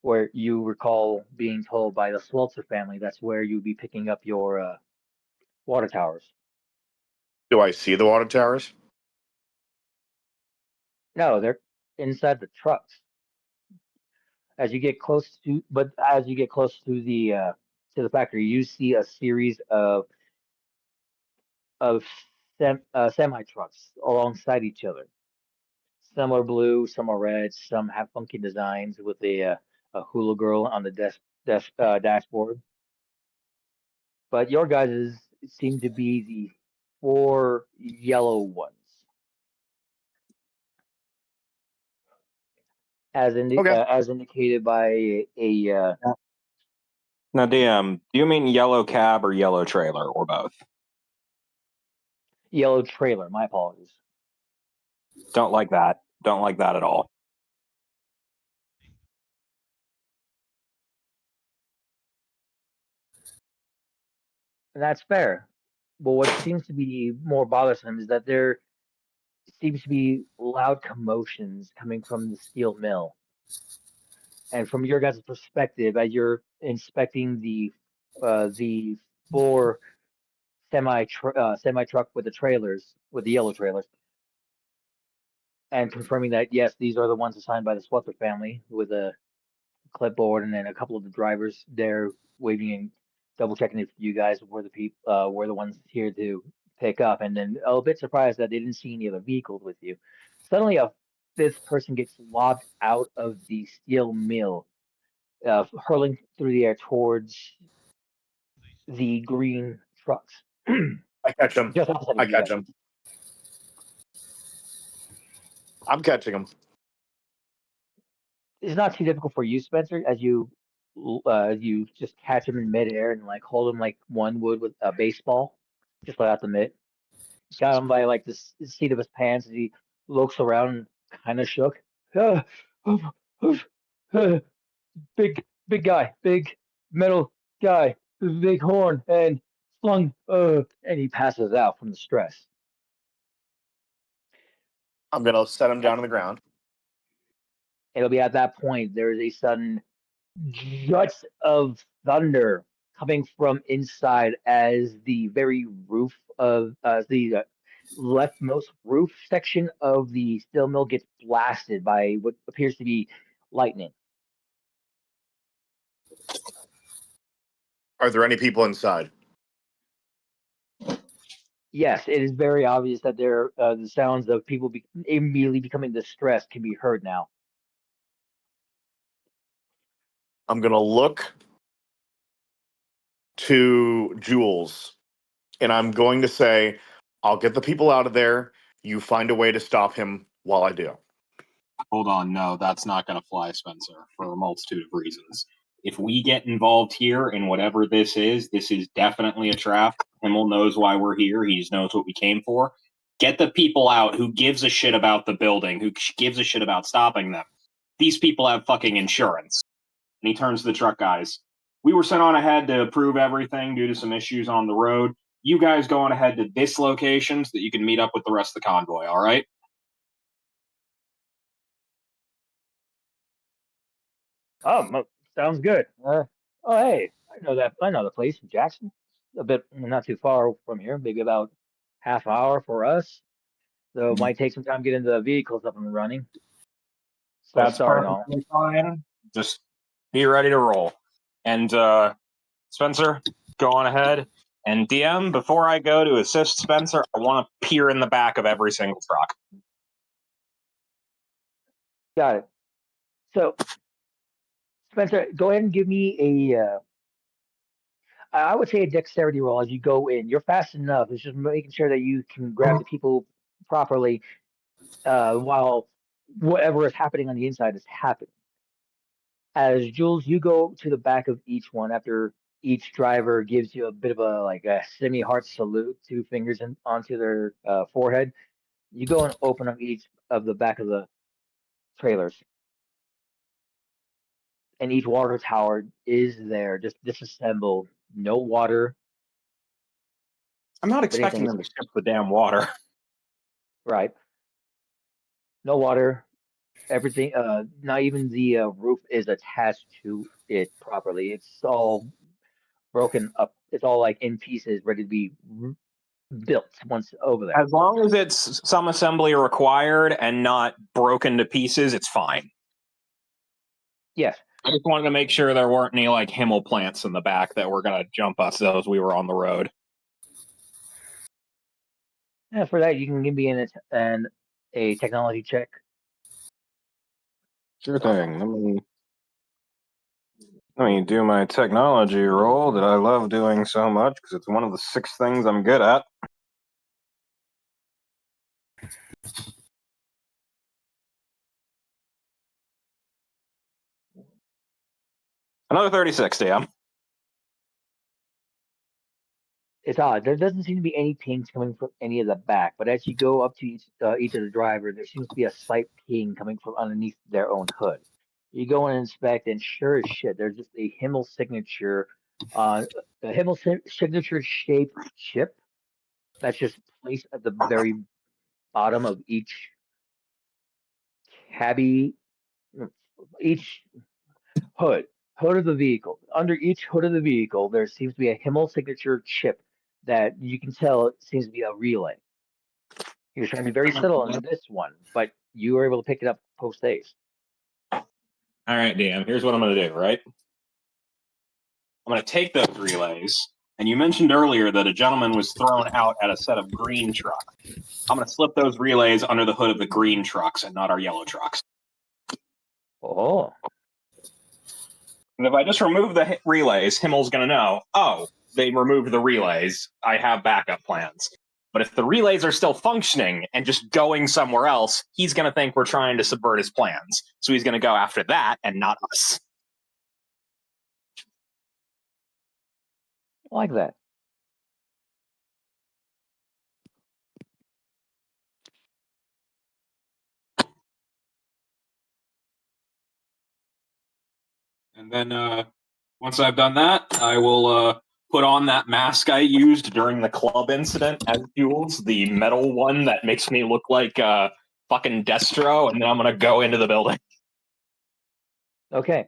where you recall being told by the Swelter family that's where you'd be picking up your water towers. Do I see the water towers? No, they're inside the trucks. As you get close to the factory, you see a series of semi trucks alongside each other. Some are blue, some are red, some have funky designs with a hula girl on the dashboard. But your guys' seem to be the four yellow ones, Okay. as indicated by a Now, DM, do you mean yellow cab or yellow trailer or both? yellow trailer. My apologies. Don't like that. Don't like that at all. And that's fair. But what seems to be more bothersome is that there seems to be loud commotions coming from the steel mill. And from your guys' perspective, as you're inspecting the four semi truck with the trailers, with the yellow trailers, and confirming that yes, these are the ones assigned by the Swetler family with a clipboard, and then a couple of the drivers there waving and double checking if you guys were the ones here to pick up, and then a bit surprised that they didn't see any other vehicles with you. Suddenly, a fifth person gets lobbed out of the steel mill, hurling through the air towards the green trucks. I catch him. Just opposite of I you catch guys. him. I'm catching him. It's not too difficult for you, Spencer, as you just catch him in midair and like hold him like one would with a baseball, just right out the mitt. Got him by like the seat of his pants, and he looks around, kind of shook. Uh, uh, big guy, big metal guy, big horn, and slung. And he passes out from the stress. I'm gonna set him down on the ground. It'll be at that point there is a sudden guts of thunder coming from inside as the very roof of the leftmost roof section of the steel mill gets blasted by what appears to be lightning. Are there any people inside? Yes, it is very obvious that the sounds of people immediately becoming distressed can be heard now. I'm gonna look to Jules, and I'm going to say, "I'll get the people out of there. You find a way to stop him while I do." Hold on, no, that's not going to fly, Spencer, for a multitude of reasons. If we get involved here in whatever this is definitely a trap. Himmel knows why we're here. He just knows what we came for. Get the people out who gives a shit about the building, who gives a shit about stopping them. These people have fucking insurance. And he turns to the truck guys. We were sent on ahead to approve everything due to some issues on the road. You guys go on ahead to this location so that you can meet up with the rest of the convoy, all right? Sounds good. Hey, I know that. I know the place in Jackson. A bit, not too far from here. Maybe about half hour for us. So it might take some time to get into the vehicles up and running. So That's start and all. perfectly fine. Just be ready to roll. And Spencer, go on ahead. And DM, before I go to assist Spencer, I want to peer in the back of every single truck. Got it. So, Spencer, go ahead and give me a. I would say a dexterity roll as you go in. You're fast enough. It's just making sure that you can grab the people properly while whatever is happening on the inside is happening. As Jules, you go to the back of each one after each driver gives you a bit of a semi-heart salute, 2 fingers onto their forehead. You go and open up each of the back of the trailers, and each water tower is there, just disassembled. No water. I'm not If anything, expecting them to ship the damn water. right. No water. Everything. Not even the roof is attached to it properly. It's all broken up. It's all like in pieces, ready to be built once over there. As long as it's some assembly required and not broken to pieces, it's fine. Yes. I just wanted to make sure there weren't any like Himmel plants in the back that were going to jump us as we were on the road. Yeah, for that, you can give me a technology check. Sure thing. Let me do my technology roll that I love doing so much because it's one of the 6 things I'm good at. Another 36, DM. It's odd. There doesn't seem to be any pings coming from any of the back, but as you go up to each of the drivers, there seems to be a slight ping coming from underneath their own hood. You go and inspect, and sure as shit, there's just a Himmel signature, a Himmel signature shaped chip that's just placed at the very bottom of each cabby, each hood, hood of the vehicle. Under each hood of the vehicle, there seems to be a Himmel signature chip that you can tell it seems to be a relay. He was trying to be very subtle in this one, but you were able to pick it up post haste. All right, DM. Here's what I'm going to do, right? I'm going to take those relays, and you mentioned earlier that a gentleman was thrown out at a set of green trucks. I'm going to slip those relays under the hood of the green trucks and not our yellow trucks. Oh, And if I just remove the relays, Himmel's going to know, oh, they removed the relays. I have backup plans. But if the relays are still functioning and just going somewhere else, he's going to think we're trying to subvert his plans. So he's going to go after that and not us. I like that. And then once I've done that, I will put on that mask I used during the club incident as Jules, the metal one that makes me look like fucking Destro, and then I'm going to go into the building. Okay.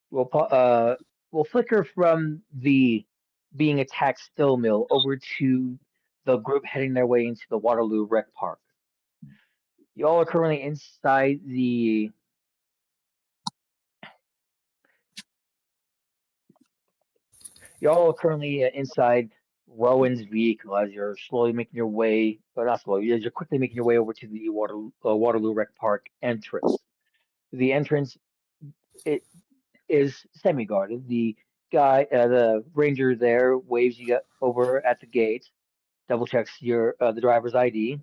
We'll flicker from the being attacked still mill over to the group heading their way into the Waterloo Rec Park. Y'all are currently inside the inside Rowan's vehicle as you're slowly making your way, or not slowly, as you're quickly making your way over to the Waterloo Rec Park entrance. The entrance it is semi-guarded. The ranger there waves you over at the gate, double checks the driver's ID.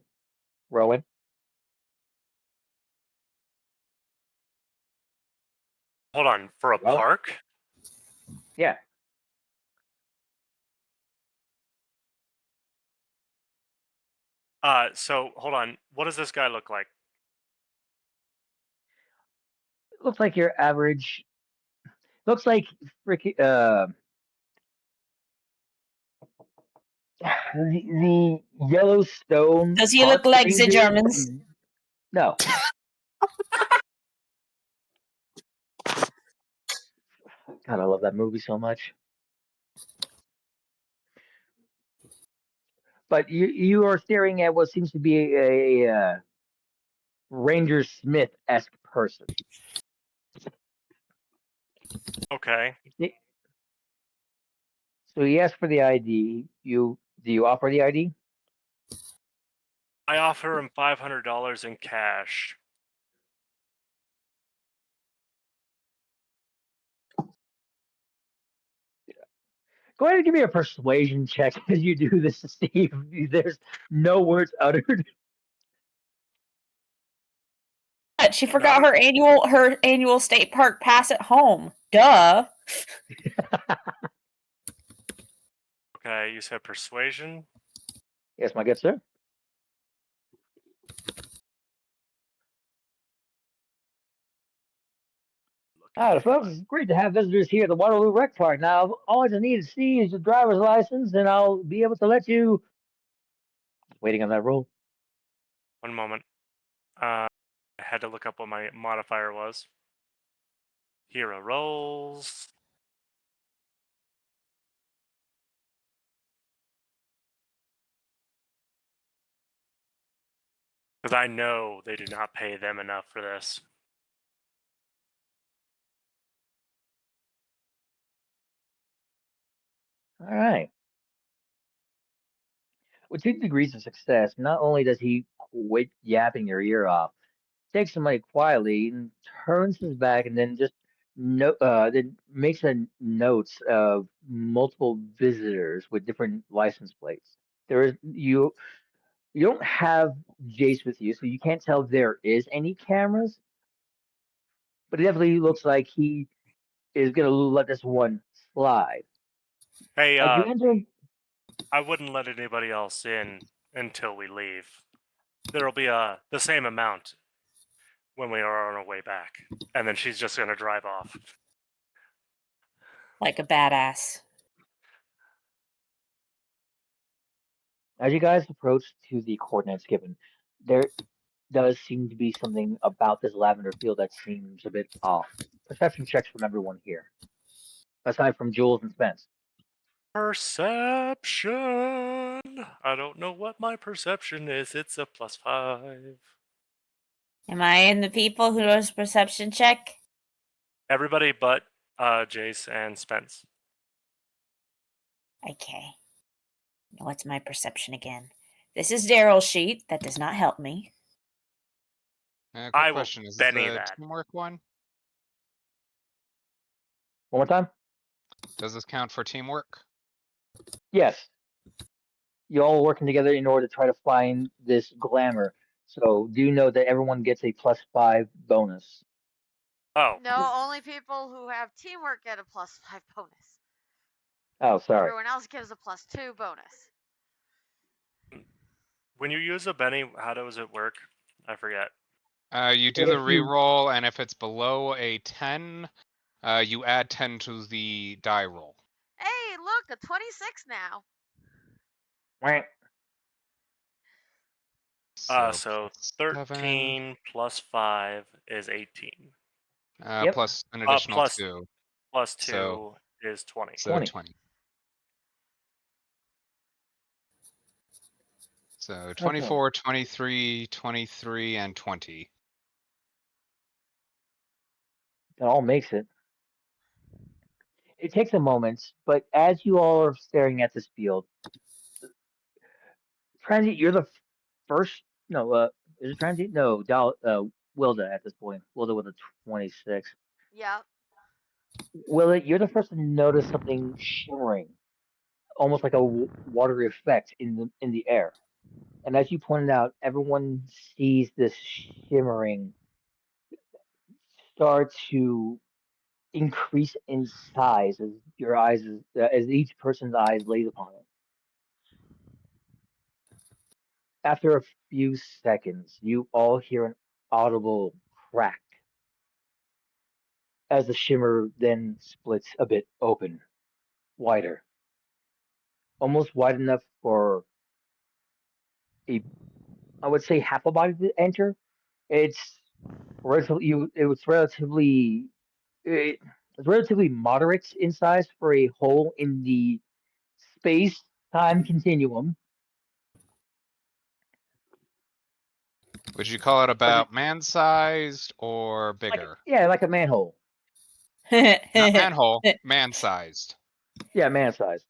Rowan. Hold on, for a Well- park? Yeah. So hold on. What does this guy look like? Looks like your average. Looks like freaking the Yellowstone. Does he Park look like the ranger Germans? from- No. God, I love that movie so much. But you are staring at what seems to be a Ranger Smith-esque person. Okay. So he asked for the ID. Do you offer the ID? I offer him $500 in cash. Go ahead and give me a persuasion check as you do this to see if there's no words uttered. What? She forgot Not her annual state park pass at home. Duh. Okay, you said persuasion. Yes, my good sir. Ah, folks, it's great to have visitors here at the Waterloo Rec Park. Now, all I just need to see is your driver's license, and I'll be able to let you. Waiting on that roll. One moment. I had to look up what my modifier was. Hero rolls. Because I know they do not pay them enough for this. All right. With 2 degrees of success, not only does he quit yapping your ear off, takes the money quietly and turns his back, and then just then makes a notes of multiple visitors with different license plates. There is you don't have Jace with you, so you can't tell if there is any cameras, but it definitely looks like he is gonna let this one slide. Hey, As you enter, I wouldn't let anybody else in until we leave. There'll be the same amount when we are on our way back, and then she's just gonna drive off. Like a badass. as you guys approach to the coordinates given, there does seem to be something about this lavender field that seems a bit off. Perception checks from everyone here, aside from Jules and Spence. Perception. I don't know what my perception is. It's a +5. Am I in the people who does perception check? Everybody but Jace and Spence. Okay. Now what's my perception again? This is Daryl's sheet. That does not help me. I Quick will question: is this Benny the that. teamwork one? One more time. Does this count for teamwork? Yes, you all working together in order to try to find this glamour. So do know that everyone gets a +5 bonus. Oh, No, only people who have teamwork get a +5 bonus. Oh, sorry. Everyone else gives a +2 bonus. when you use a Benny, how does it work? I forget. You do the If you- reroll, and if it's below a 10, you add 10 to the die roll. Hey, look, a 26 now. Right. So plus 13 plus 5 is 18. 7, Yep. plus an additional plus 2, Plus 2 So- is 20. so 20. 20. So 24, 23, 23, and 20. That all makes it. It takes a moment, but as you all are staring at this field, Transient, you're the first. No, is it Transient? No, Wilda at this point. Wilda with a 26. Yep. Wilda, you're the first to notice something shimmering, almost like a watery effect in the air. And as you pointed out, everyone sees this shimmering start to increase in size as your eyes, as each person's eyes lays upon it. After a few seconds, you all hear an audible crack as the shimmer then splits a bit open, wider, almost wide enough for a, I would say, half a body to enter. It's it was it, it's relatively moderate in size for a hole in the space time continuum. Would you call it But about man-sized or like bigger? yeah, like a manhole. Not manhole, man-sized. Yeah, man size.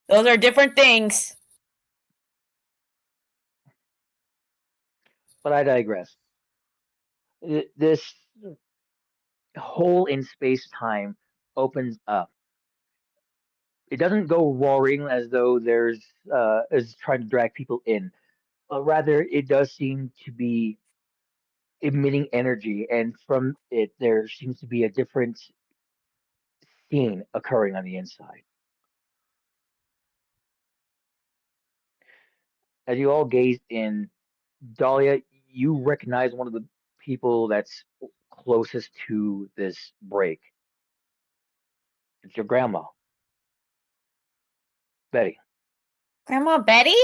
Those are different things. But I digress. This hole in space time opens up. It doesn't go roaring as though there's is trying to drag people in, but rather it does seem to be emitting energy, and from it there seems to be a different scene occurring on the inside. As you all gaze in, Dahlia, you recognize one of the people that's closest to this break. It's your grandma, Betty. Grandma Betty?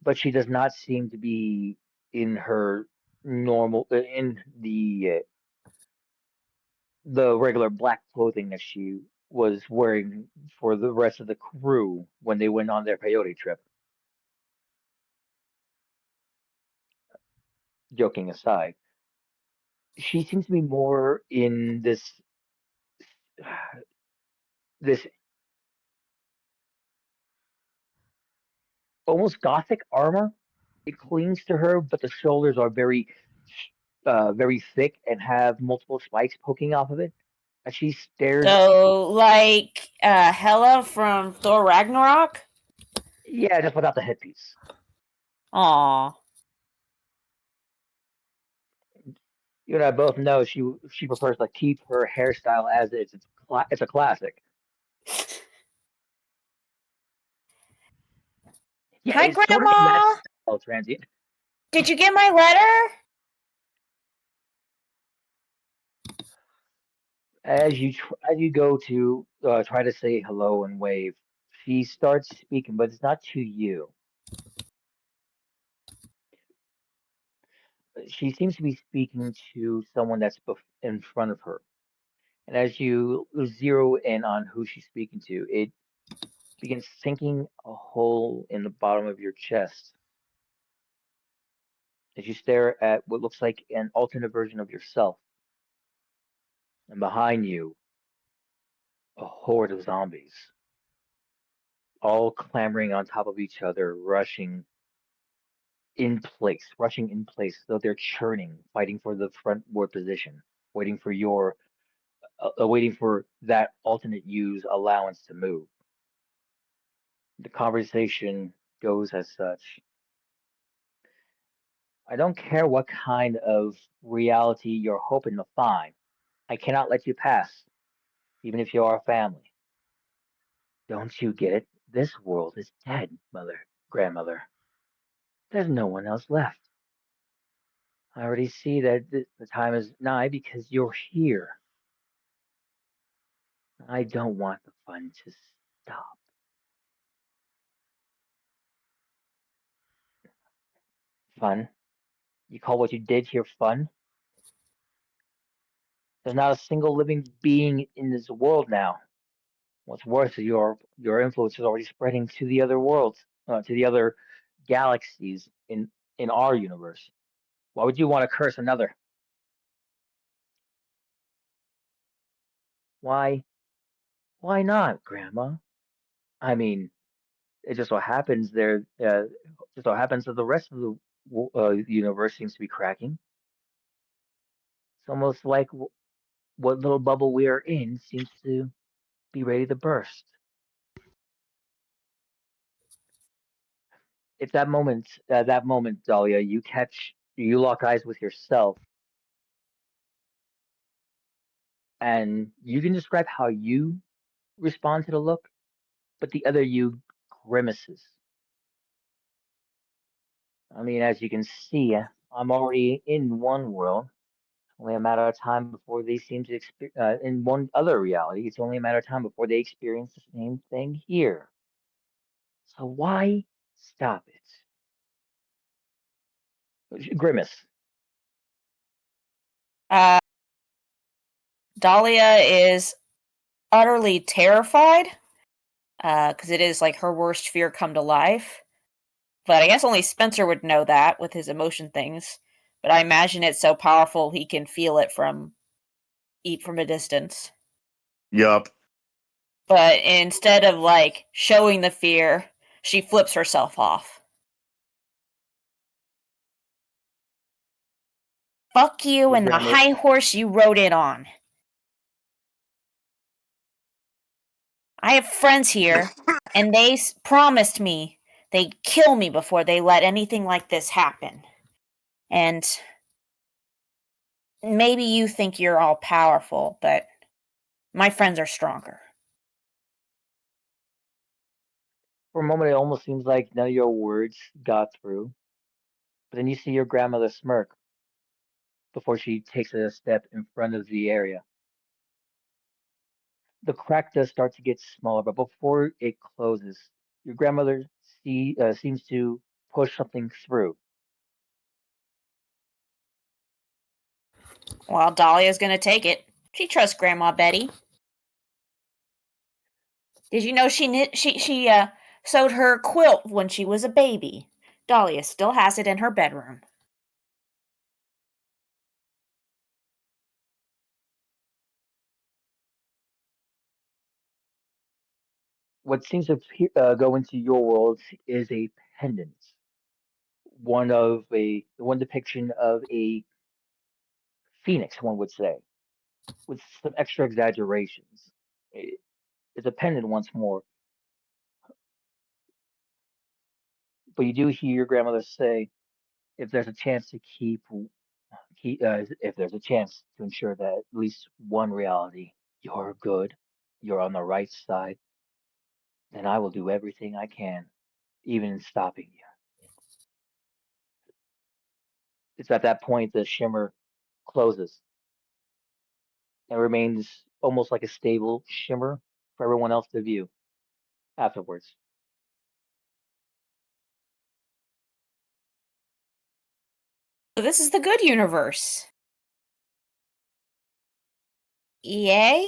But she does not seem to be in her normal in the regular black clothing that she was wearing for the rest of the crew when they went on their peyote trip. Joking aside, she seems to be more in this almost gothic armor. It clings to her, but the shoulders are very thick and have multiple spikes poking off of it. As she stares, So, like, Hela from Thor Ragnarok? yeah, just without the headpiece. Aw. You and I both know she prefers to keep her hairstyle as is. It's a classic. Yeah, Hi, it's sort of in that Grandma. style, transient. Did you get my letter? As you go to try to say hello and wave, she starts speaking, but it's not to you. She seems to be speaking to someone that's in front of her. And as you zero in on who she's speaking to, it begins sinking a hole in the bottom of your chest as you stare at what looks like an alternate version of yourself. And behind you, a horde of zombies, all clambering on top of each other, rushing in place, though they're churning, fighting for the frontward position, waiting for that alternate use allowance to move. The conversation goes as such. I don't care what kind of reality you're hoping to find. I cannot let you pass, even if you are family. Don't you get it? This world is dead, grandmother. There's no one else left. I already see that the time is nigh because you're here. I don't want the fun to stop. Fun? You call what you did here fun? There's not a single living being in this world now. What's worse is your influence is already spreading to the other worlds, to the other galaxies in our universe. Why would you want to curse another? Why? Why not, Grandma? I mean, it just so happens just so happens that the rest of the universe seems to be cracking. It's almost like what little bubble we are in seems to be ready to burst. It's that moment, Dahlia, you lock eyes with yourself, and you can describe how you respond to the look, but the other you grimaces. I mean, as you can see, I'm already in one world. Only a matter of time before they seem to experience. In one other reality, it's only a matter of time before they experience the same thing here. So why stop it? Grimace. Dahlia is utterly terrified because it is like her worst fear come to life. But I guess only Spencer would know that with his emotion things. But I imagine it's so powerful he can feel it from a distance. Yup. But instead of like showing the fear, she flips herself off. Fuck you Your and the grandma- high horse you rode in on. I have friends here, and they promised me they'd kill me before they let anything like this happen. And maybe you think you're all powerful, but my friends are stronger. For a moment, it almost seems like none of your words got through. But then you see your grandmother smirk before she takes a step in front of the area. The crack does start to get smaller, but before it closes, your grandmother seems to push something through. Well, Dahlia's gonna take it. She trusts Grandma Betty. Did you know she sewed her quilt when she was a baby? Dahlia still has it in her bedroom. What seems to go into your world is a pendant, one depiction of a phoenix, one would say, with some extra exaggerations. It's a pendant once more, but you do hear your grandmother say, "If there's a chance to if there's a chance to ensure that at least one reality you're good, you're on the right side, then I will do everything I can, even in stopping you." It's at that point the shimmer closes and remains almost like a stable shimmer for everyone else to view afterwards. So this is the good universe. Yay?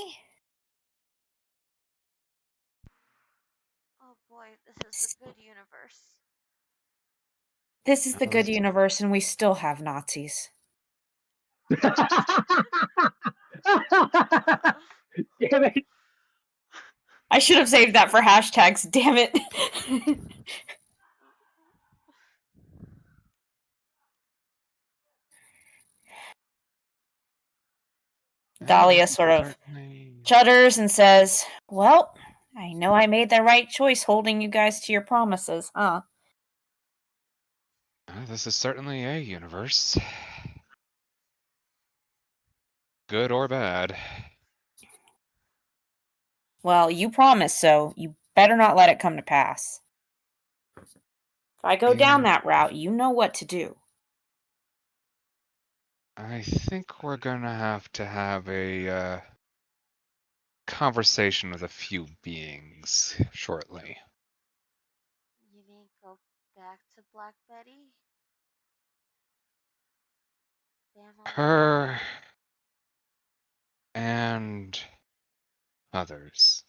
Oh boy, this is the good universe. This is the good universe, and we still have Nazis. Damn it! I should have saved that for hashtags, damn it. Dahlia sort of shudders and says, "Well, I know I made the right choice holding you guys to your promises, huh?" This is certainly a universe. Good or bad. Well, you promised, so you better not let it come to pass. If I go down that route, you know what to do. I think we're gonna have to have a conversation with a few beings shortly. You mean go back to Black Betty? Family? Her and others.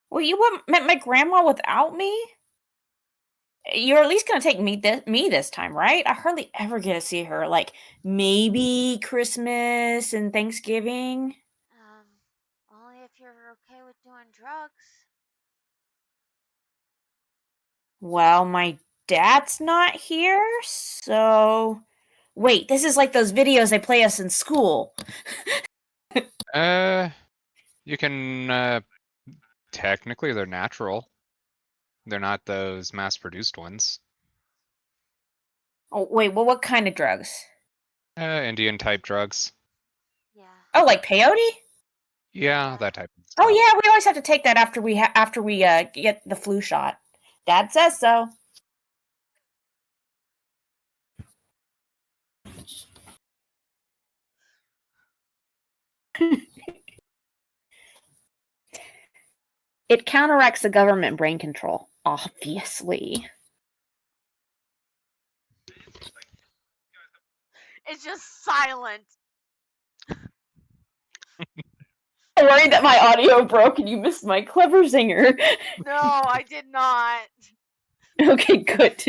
Well, you met my grandma without me? You're at least gonna take me this time, right? I hardly ever get to see her. Like, maybe Christmas and Thanksgiving. Only if you're okay with doing drugs. Well, my dad's not here, so... Wait, this is like those videos they play us in school. You can, technically they're natural. They're not those mass-produced ones. Oh, wait, well, what kind of drugs? Indian type drugs. Yeah. Oh, like peyote? Yeah, Yeah. that type of Oh stuff. yeah, we always have to take that after we get the flu shot. Dad says so. It counteracts the government brain control, obviously. It's just silent. I'm worried that my audio broke and you missed my clever zinger. No, I did not. Okay, good.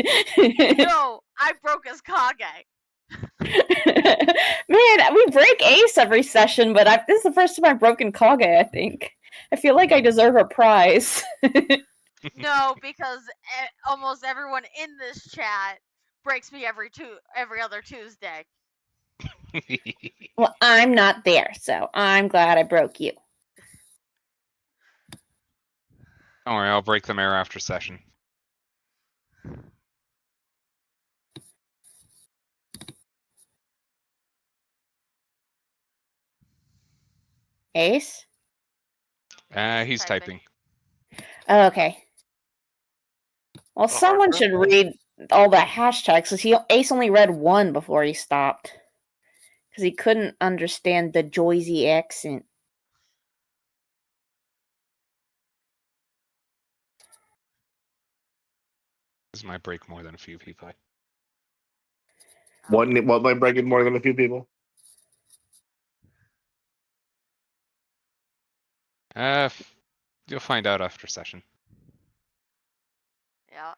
No, I broke his Kage. Man, we break Ace every session, but this is the first time I've broken Kage, I think. I feel like I deserve a prize. No, because almost everyone in this chat breaks me every other Tuesday. Well, I'm not there, so I'm glad I broke you. Don't worry, I'll break the mirror after session. Ace? He's typing. Oh, okay. Well, The hard someone part? should read all the hashtags, because Ace only read one before he stopped. Because he couldn't understand the Joyzy accent. This might break more than a few people. What might break it more than a few people? You'll find out after session. Yeah.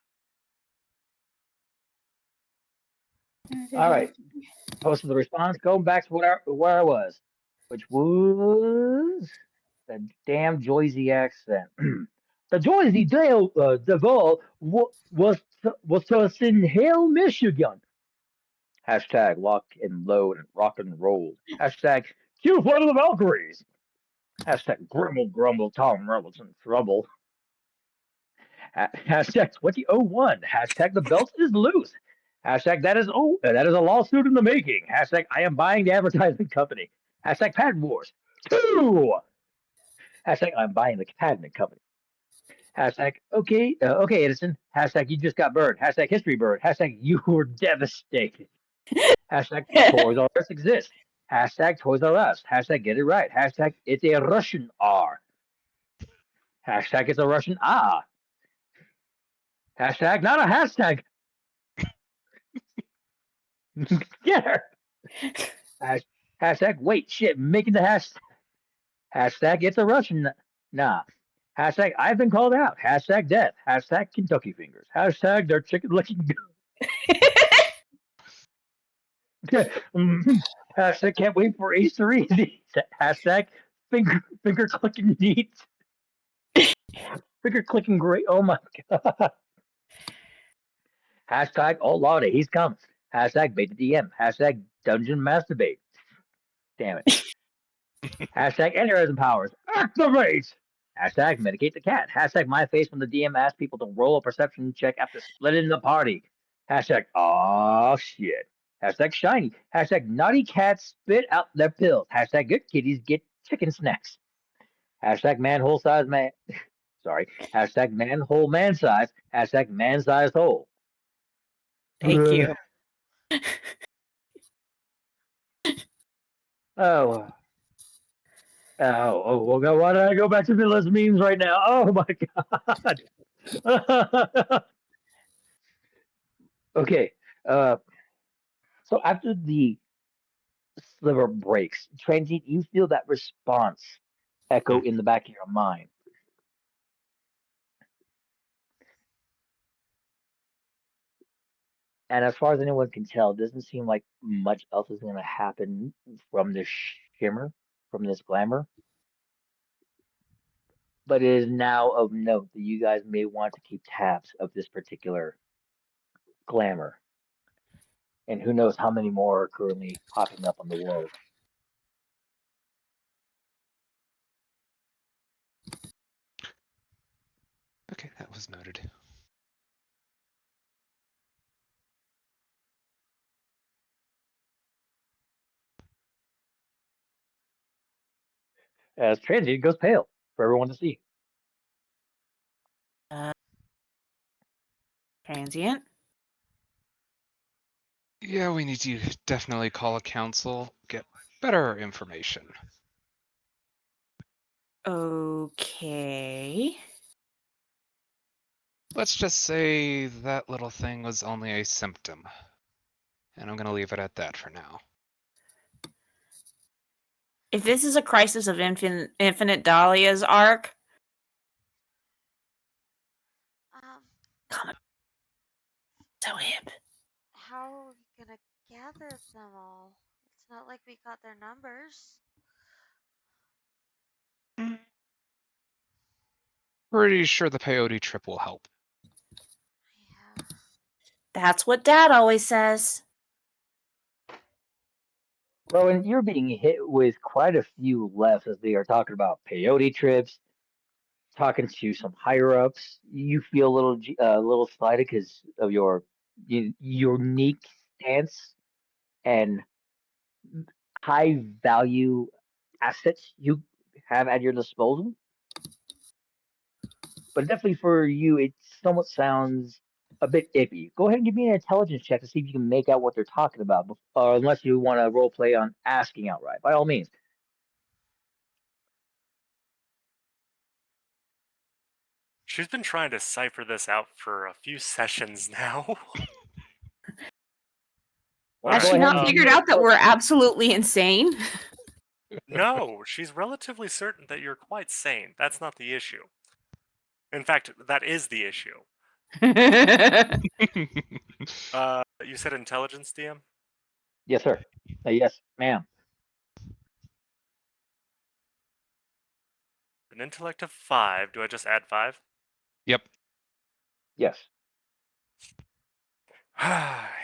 All right. Posted the response. Going back to where I was, which was the damn Joyzy accent. The Joyzy Devil was to in Hill, Michigan. Hashtag lock and load and rock and roll. Hashtag cue one of the Valkyries. Hashtag grumble grumble Tom Rebels in trouble. Hashtag 2001. Hashtag the belt is loose. Hashtag that is a lawsuit in the making. Hashtag I am buying the advertising company. Hashtag patent wars. 2. Hashtag I'm buying the patent company. Hashtag okay Edison. Hashtag you just got burned. Hashtag history burned. Hashtag you were devastated. Hashtag Toys R Us exists. Hashtag Toys R Us. Hashtag get it right. Hashtag it's a Russian R. Hashtag it's a Russian ah. Hashtag not a hashtag. Get her. Hashtag wait shit making the hashtag it's a Russian nah. Hashtag I've been called out. Hashtag death. Hashtag Kentucky fingers. Hashtag they're chicken licking good. Hashtag can't wait for Ace to read these. Hashtag finger clicking neat. Finger clicking great. Oh my god. Hashtag oh lordy, he's coming. Hashtag bait the DM. Hashtag dungeon masturbate. Damn it. Hashtag aneurysm powers. Activate. Hashtag medicate the cat. Hashtag my face when the DM asks people to roll a perception check after splitting the party. Hashtag oh shit. Hashtag shiny. Hashtag naughty cats spit out their pills. Hashtag good kitties get chicken snacks. Hashtag manhole size man. Sorry. Hashtag manhole man size. Hashtag man sized hole. Thank you. Oh. Well, why did I go back to Villa's memes right now? Oh my god. Okay. So after the sliver breaks, transient, you feel that response echo in the back of your mind. And as far as anyone can tell, it doesn't seem like much else is going to happen from this shimmer, from this glamour. But it is now of note that you guys may want to keep tabs of this particular glamour. And who knows how many more are currently popping up on the world. Okay, that was noted. as Transient goes pale for everyone to see. Transient. Yeah, we need to definitely call a council, get better information. Okay. Let's just say that little thing was only a symptom. And I'm going to leave it at that for now. If this is a Crisis of Infinite Dahlia's arc, come on. So hip. How are we gonna gather them all? It's not like we got their numbers. Pretty sure the peyote trip will help. Yeah. That's what Dad always says. Well, and you're being hit with quite a few left as they are talking about peyote trips, talking to some higher ups. You feel a little slighted because of your unique stance and high value assets you have at your disposal. But definitely for you, it somewhat sounds a bit iffy. Go ahead and give me an intelligence check to see if you can make out what they're talking about, unless you want to role play on asking outright. By all means. She's been trying to cipher this out for a few sessions now. Well, Has go she ahead not and give figured me an out that we're intelligence check. absolutely insane? No, she's relatively certain that you're quite sane. That's not the issue. In fact, that is the issue. You said intelligence, DM? Yes, sir. Yes, ma'am. An intellect of 5. Do I just add 5? Yep. Yes.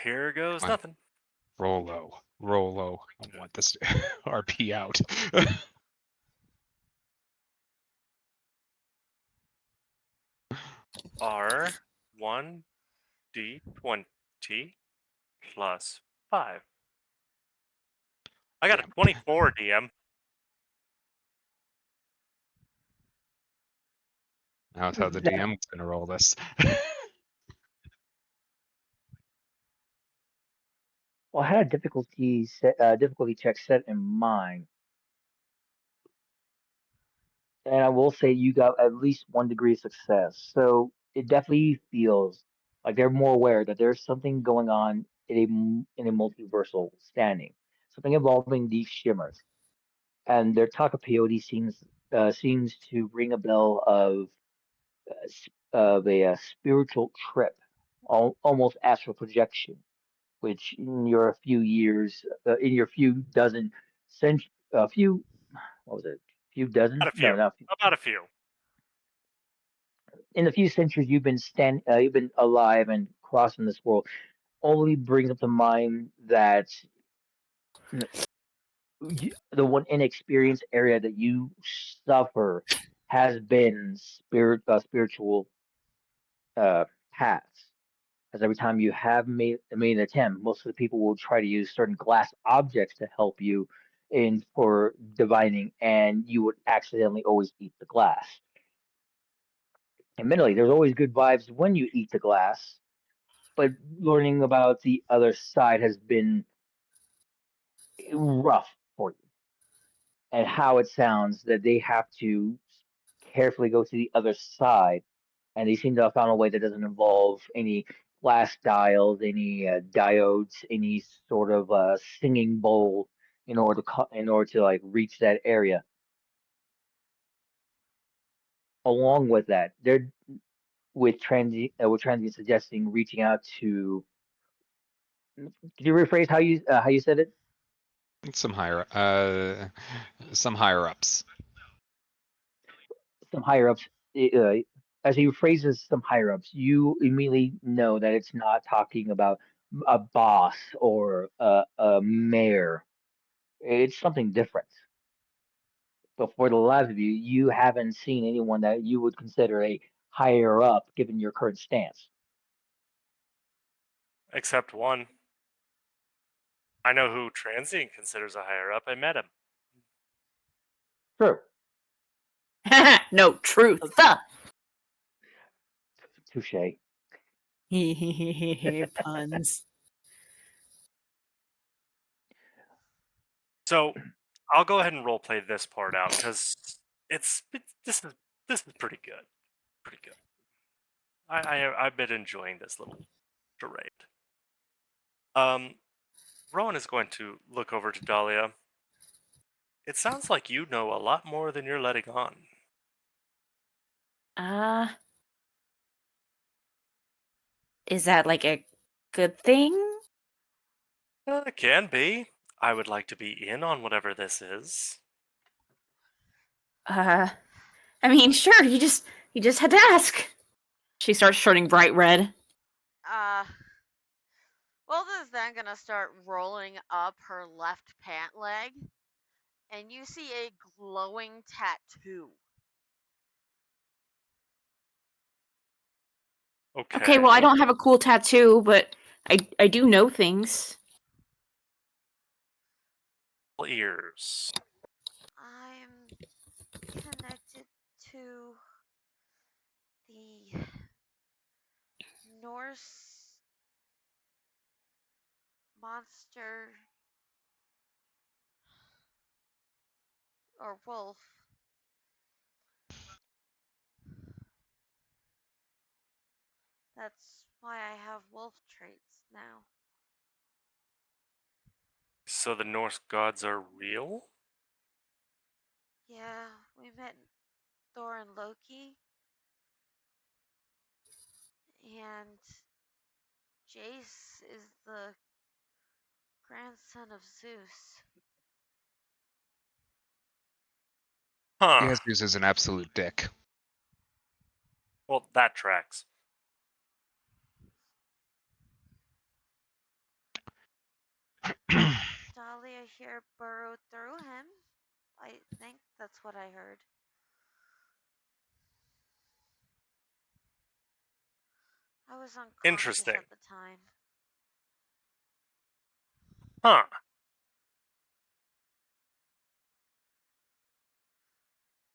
Here goes Come on. nothing. Roll low. Roll low. I want this RP out. R 1d20 plus 5. I got a Damn. 24, DM. Now it's how the That- DM is going to roll this. Well, I had a difficulty check set in mind, and I will say you got at least 1 degree of success. So it definitely feels like they're more aware that there's something going on in a multiversal standing, something involving these shimmers, and their talk of peyote seems to ring a bell of a spiritual trip, almost astral projection, which in your few years, in your few dozen, a few, what was it? Few dozen? About a No, few. not few. About a few. In the few centuries you've been alive and crossing this world, only brings up to mind that the one inexperienced area that you suffer has been spiritual paths. As every time you have made an attempt, most of the people will try to use certain glass objects to help you in for divining, and you would accidentally always eat the glass. Admittedly, there's always good vibes when you eat the glass, but learning about the other side has been rough for you. And how it sounds that they have to carefully go to the other side, and they seem to have found a way that doesn't involve any glass dials, any diodes, any sort of singing bowl in order to like reach that area. Along with that, they're with transient suggesting reaching out to. Could you rephrase how you said it? some higher ups. Some higher ups. Uh, as he phrases some higher ups, you immediately know that it's not talking about a boss or a mayor. It's something different. But for the lives of you, you haven't seen anyone that you would consider a higher up given your current stance. Except one. I know who Transient considers a higher up. I met him. True. No, truth. Touche. Puns. So I'll go ahead and roleplay this part out because this is pretty good. Pretty good. I've been enjoying this little charade. Rowan is going to look over to Dahlia. It sounds like you know a lot more than you're letting on. Is that like a good thing? It can be. I would like to be in on whatever this is. I mean, sure, you just had to ask. She starts turning bright red. Wilda is then gonna start rolling up her left pant leg, and you see a glowing tattoo. Okay, well, I don't have a cool tattoo, but I do know things. Ears. I'm connected to the Norse monster or wolf. That's why I have wolf traits now. So the Norse gods are real? Yeah, we met Thor and Loki. And Jace is the grandson of Zeus. Huh. Yes, Zeus is an absolute dick. Well, that tracks. Dahlia here burrowed through him. I think that's what I heard. I was unconscious Interesting. at the time. Huh.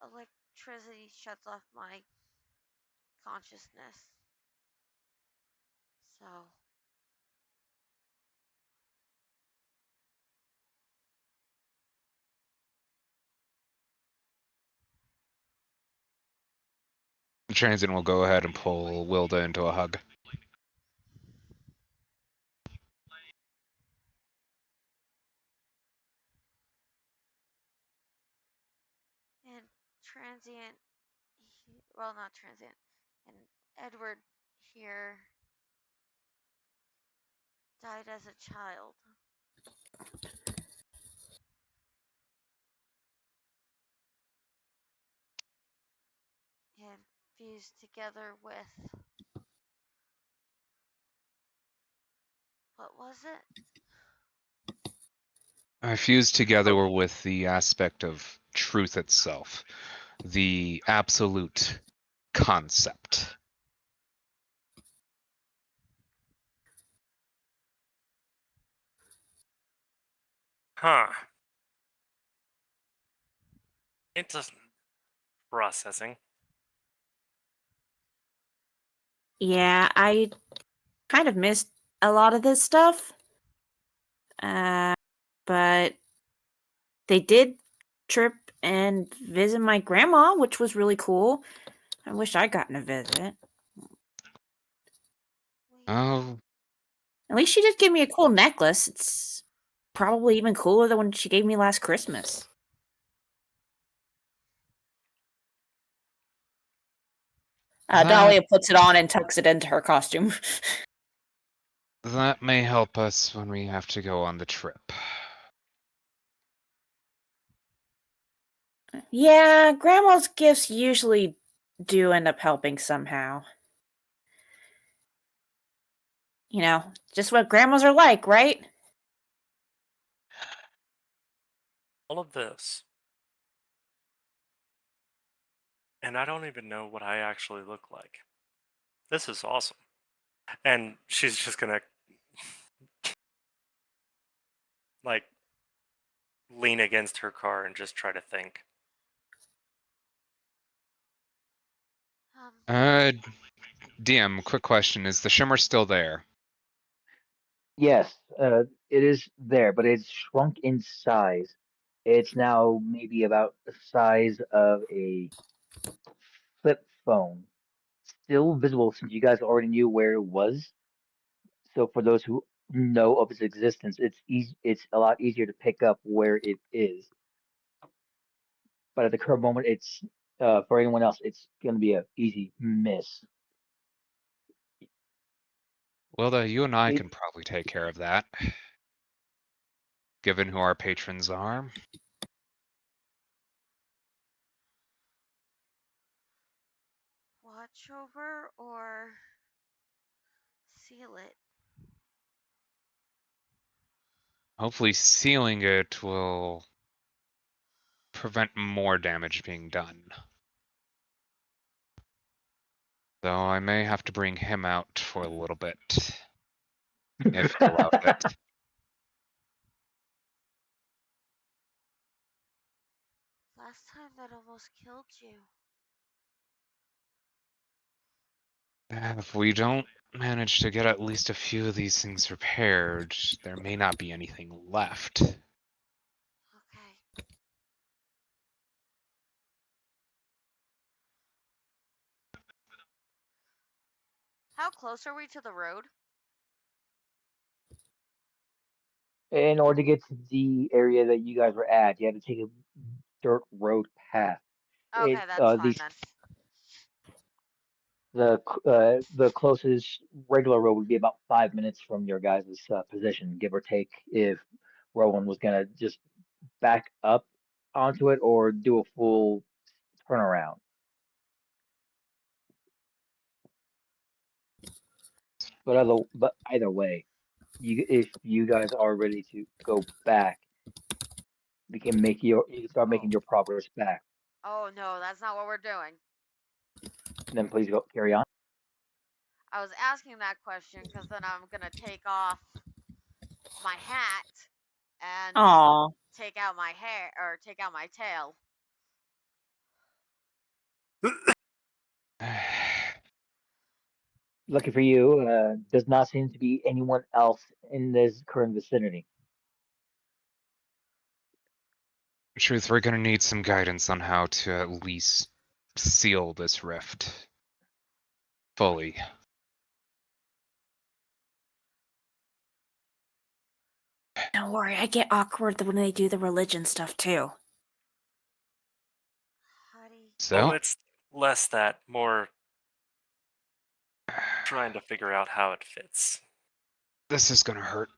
Electricity shuts off my consciousness. So. The transient will go ahead and pull Wilda into a hug. And transient, well, not transient, and Edward here died as a child. And fused together with, what was it? Fused together with the aspect of truth itself, the absolute concept. Huh. It's processing. Yeah, I kind of missed a lot of this stuff. But they did trip and visit my grandma, which was really cool. I wish I'd gotten a visit. Oh, At least she did give me a cool necklace. It's probably even cooler than one she gave me last Christmas. Dahlia puts it on and tucks it into her costume. that may help us when we have to go on the trip. Yeah, Grandma's gifts usually do end up helping somehow. You know, just what grandmas are like, right? All of this. And I don't even know what I actually look like. This is awesome. And she's just gonna like lean against her car and just try to think. DM, quick question: is the shimmer still there? Yes, it is there, but it's shrunk in size. It's now maybe about the size of a flip phone. Still visible since you guys already knew where it was. So for those who know of its existence, it's easy. It's a lot easier to pick up where it is. But at the current moment, it's for anyone else, it's going to be an easy miss. Wilda, you and I It- can probably take care of that, given who our patrons are. Watch over or seal it? Hopefully, sealing it will prevent more damage being done. Though I may have to bring him out for a little bit, if he allows it. Last time that almost killed you. If we don't manage to get at least a few of these things repaired, there may not be anything left. Okay. How close are we to the road? In order to get to the area that you guys were at, you had to take a dirt road path. Okay, It that's fine these then. the closest regular road would be about 5 minutes from your guys' position, give or take, if Rowan was gonna just back up onto it or do a full turnaround. But either way, if you guys are ready to go back, you can start making your progress back. Oh no, that's not what we're doing. And then please go carry on. I was asking that question because then I'm gonna take off my hat and Aw. take out my hair or take out my tail. Lucky for you, does not seem to be anyone else in this current vicinity. Truth, we're gonna need some guidance on how to at least seal this rift fully. Don't worry, I get awkward when they do the religion stuff too. Honey. So, Well, it's less that, more trying to figure out how it fits. this is gonna hurt.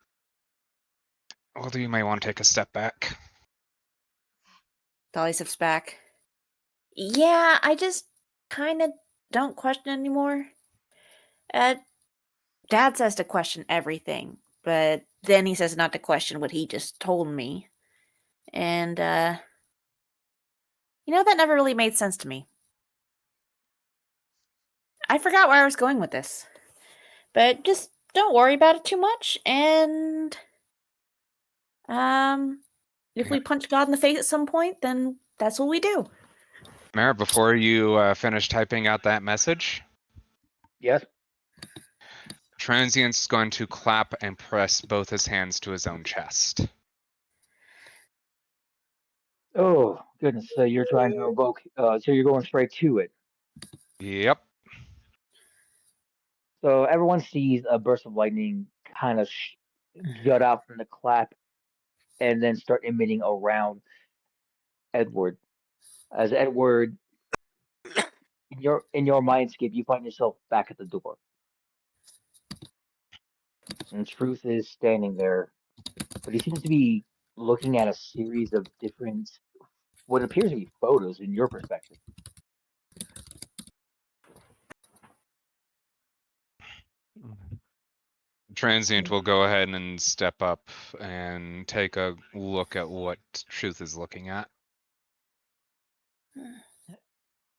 Although you might want to take a step back. Dolly steps back. Yeah, I just kind of don't question anymore. Dad says to question everything, but then he says not to question what he just told me. And, that never really made sense to me. I forgot where I was going with this. But just don't worry about it too much, and, if we punch God in the face at some point, then that's what we do. Merritt, before you finish typing out that message, Yes. Transient's going to clap and press both his hands to his own chest. Oh goodness. So you're trying to evoke. So you're going straight to it. Yep. So everyone sees a burst of lightning kind of jut out from the clap and then start emitting around Edward. As Edward, in your mindscape, you find yourself back at the door. And Truth is standing there, but he seems to be looking at a series of different, what appears to be photos in your perspective. Transient will go ahead and step up and take a look at what Truth is looking at.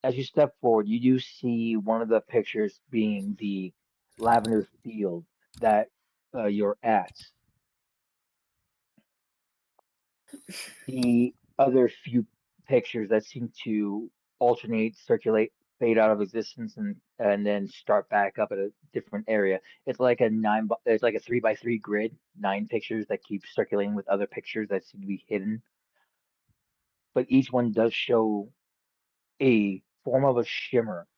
As you step forward, you do see one of the pictures being the lavender field that you're at. The other few pictures that seem to alternate, circulate fade out of existence and then start back up at a different area. It's like it's like a 3x3 grid, 9 pictures that keep circulating with other pictures that seem to be hidden. But each one does show a form of a shimmer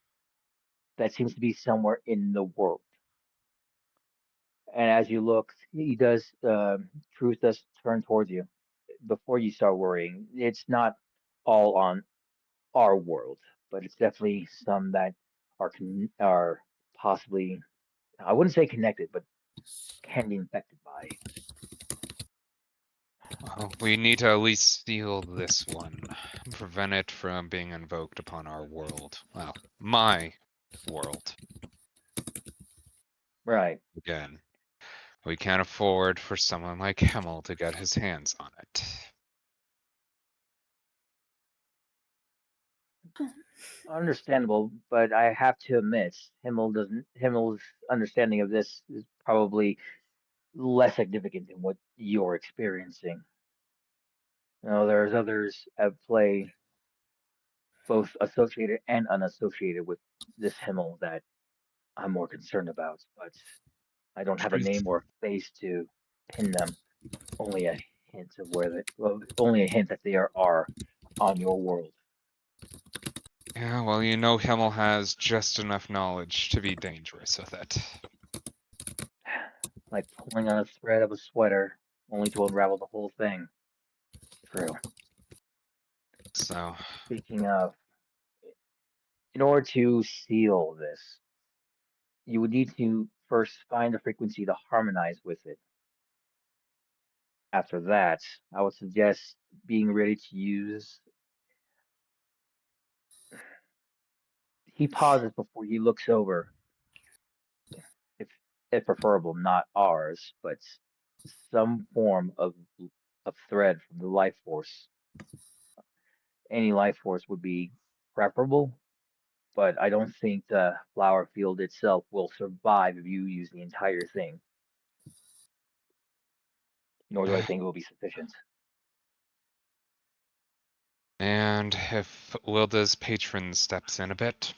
that seems to be somewhere in the world. And as you look, truth does turn towards you before you start worrying. It's not all on our world, but it's definitely some that are possibly, I wouldn't say connected, but can be infected by. Well, we need to at least seal this one, prevent it from being invoked upon our world. Well, my world. Right. Again, we can't afford for someone like Himmel to get his hands on it. Understandable, but I have to admit, Himmel's understanding of this is probably less significant than what you're experiencing. There's others at play, both associated and unassociated with this Himmel that I'm more concerned about, but I don't have a name or a face to pin them. Only a hint of only a hint that they are on your world. Yeah, well, you know Himmel has just enough knowledge to be dangerous with it. Like pulling on a thread of a sweater, only to unravel the whole thing. True. So, Speaking of, in order to seal this, you would need to first find a frequency to harmonize with it. After that, I would suggest being ready to use. He pauses before he looks over, if preferable, not ours, but some form of thread from the life force. Any life force would be preferable, but I don't think the flower field itself will survive if you use the entire thing. Nor do I think it will be sufficient. and if Wilda's patron steps in a bit,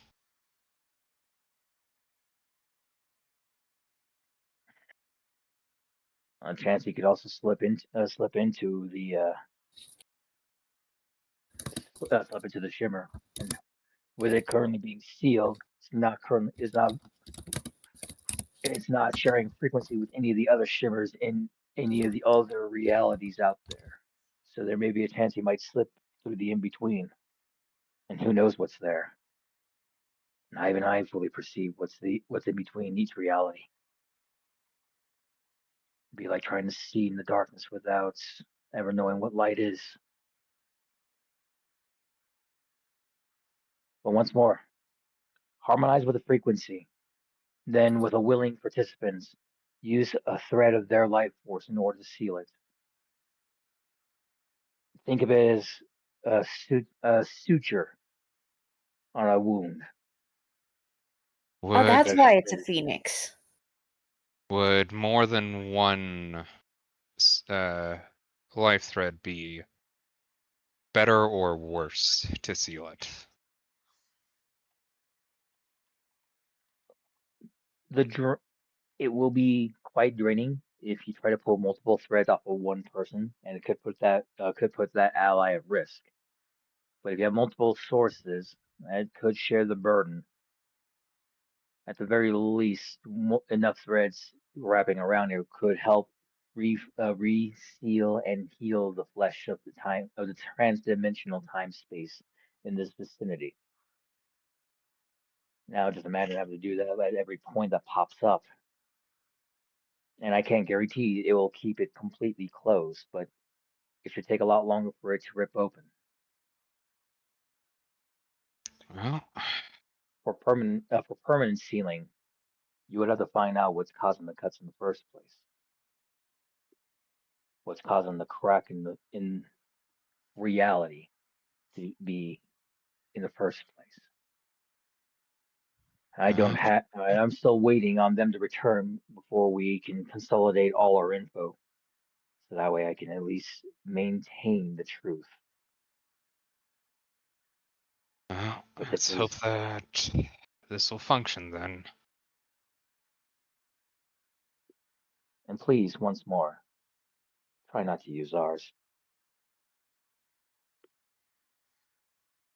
On a chance he could also slip into the slip into the shimmer, and with it currently being sealed, it's not sharing frequency with any of the other shimmers in any of the other realities out there. So there may be a chance he might slip through the in between, and who knows what's there. Not even I fully perceive what's in between each reality. It'd be like trying to see in the darkness without ever knowing what light is. But once more, harmonize with the frequency. Then, with a willing participants, use a thread of their life force in order to seal it. Think of it as a suture on a wound. Oh, that's would why it's a phoenix. would more than one life thread be better or worse to seal it? It will be quite draining if you try to pull multiple threads off of one person, and it could put that ally at risk. But if you have multiple sources, it could share the burden. At the very least, enough threads wrapping around it could help reseal and heal the flesh of the trans-dimensional time space in this vicinity. Now, just imagine having to do that at every point that pops up. And I can't guarantee it will keep it completely closed, but it should take a lot longer for it to rip open. Well, For permanent sealing, you would have to find out what's causing the cuts in the first place. What's causing the crack in reality to be in the first place. I'm still waiting on them to return before we can consolidate all our info. So that way I can at least maintain the truth. Well, If it let's please. hope that this will function then. And please, once more, try not to use ours.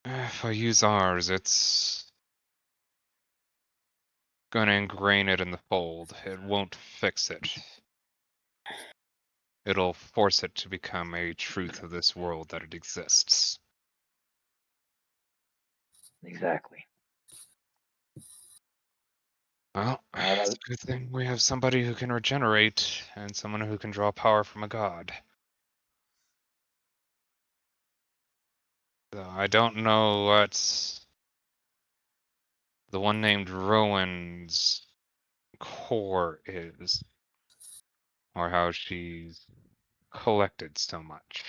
If I use ours, it's gonna ingrain it in the fold. It won't fix it. It'll force it to become a truth of this world that it exists. Exactly. Well, And it's a good thing we have somebody who can regenerate and someone who can draw power from a god. So I don't know what the one named Rowan's core is, or how she's collected so much.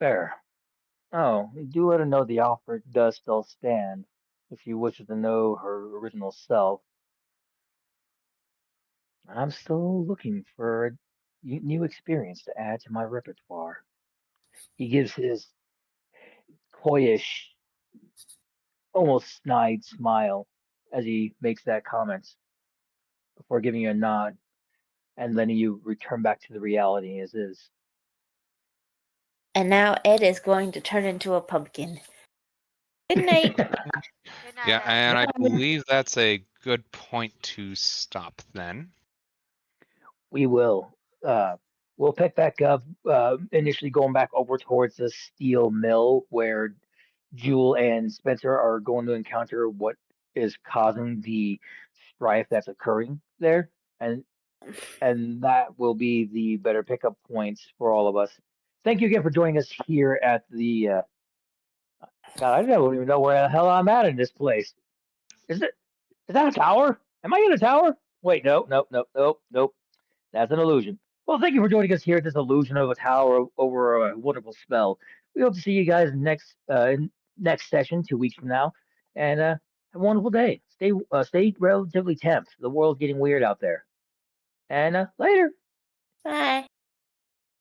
fair. Oh, do let her know the offer does still stand if she wishes to know her original self. I'm still looking for a new experience to add to my repertoire. He gives his coyish, almost snide smile as he makes that comment before giving you a nod and letting you return back to the reality as is. And now Ed is going to turn into a pumpkin. Good night. Good night, Yeah, Ed. and I Bye. believe that's a good point to stop then. We will. We'll pick back up, initially going back over towards the steel mill where Jewel and Spencer are going to encounter what is causing the strife that's occurring there. And that will be the better pickup points for all of us. Thank you again for joining us here at the God, I don't even know where the hell I'm at in this place. Is that a tower? Am I in a tower? Wait, nope. That's an illusion. Well, thank you for joining us here at this illusion of a tower over a wonderful spell. We hope to see you guys next session 2 weeks from now, and have a wonderful day. Stay relatively temp. The world's getting weird out there. And later. Bye.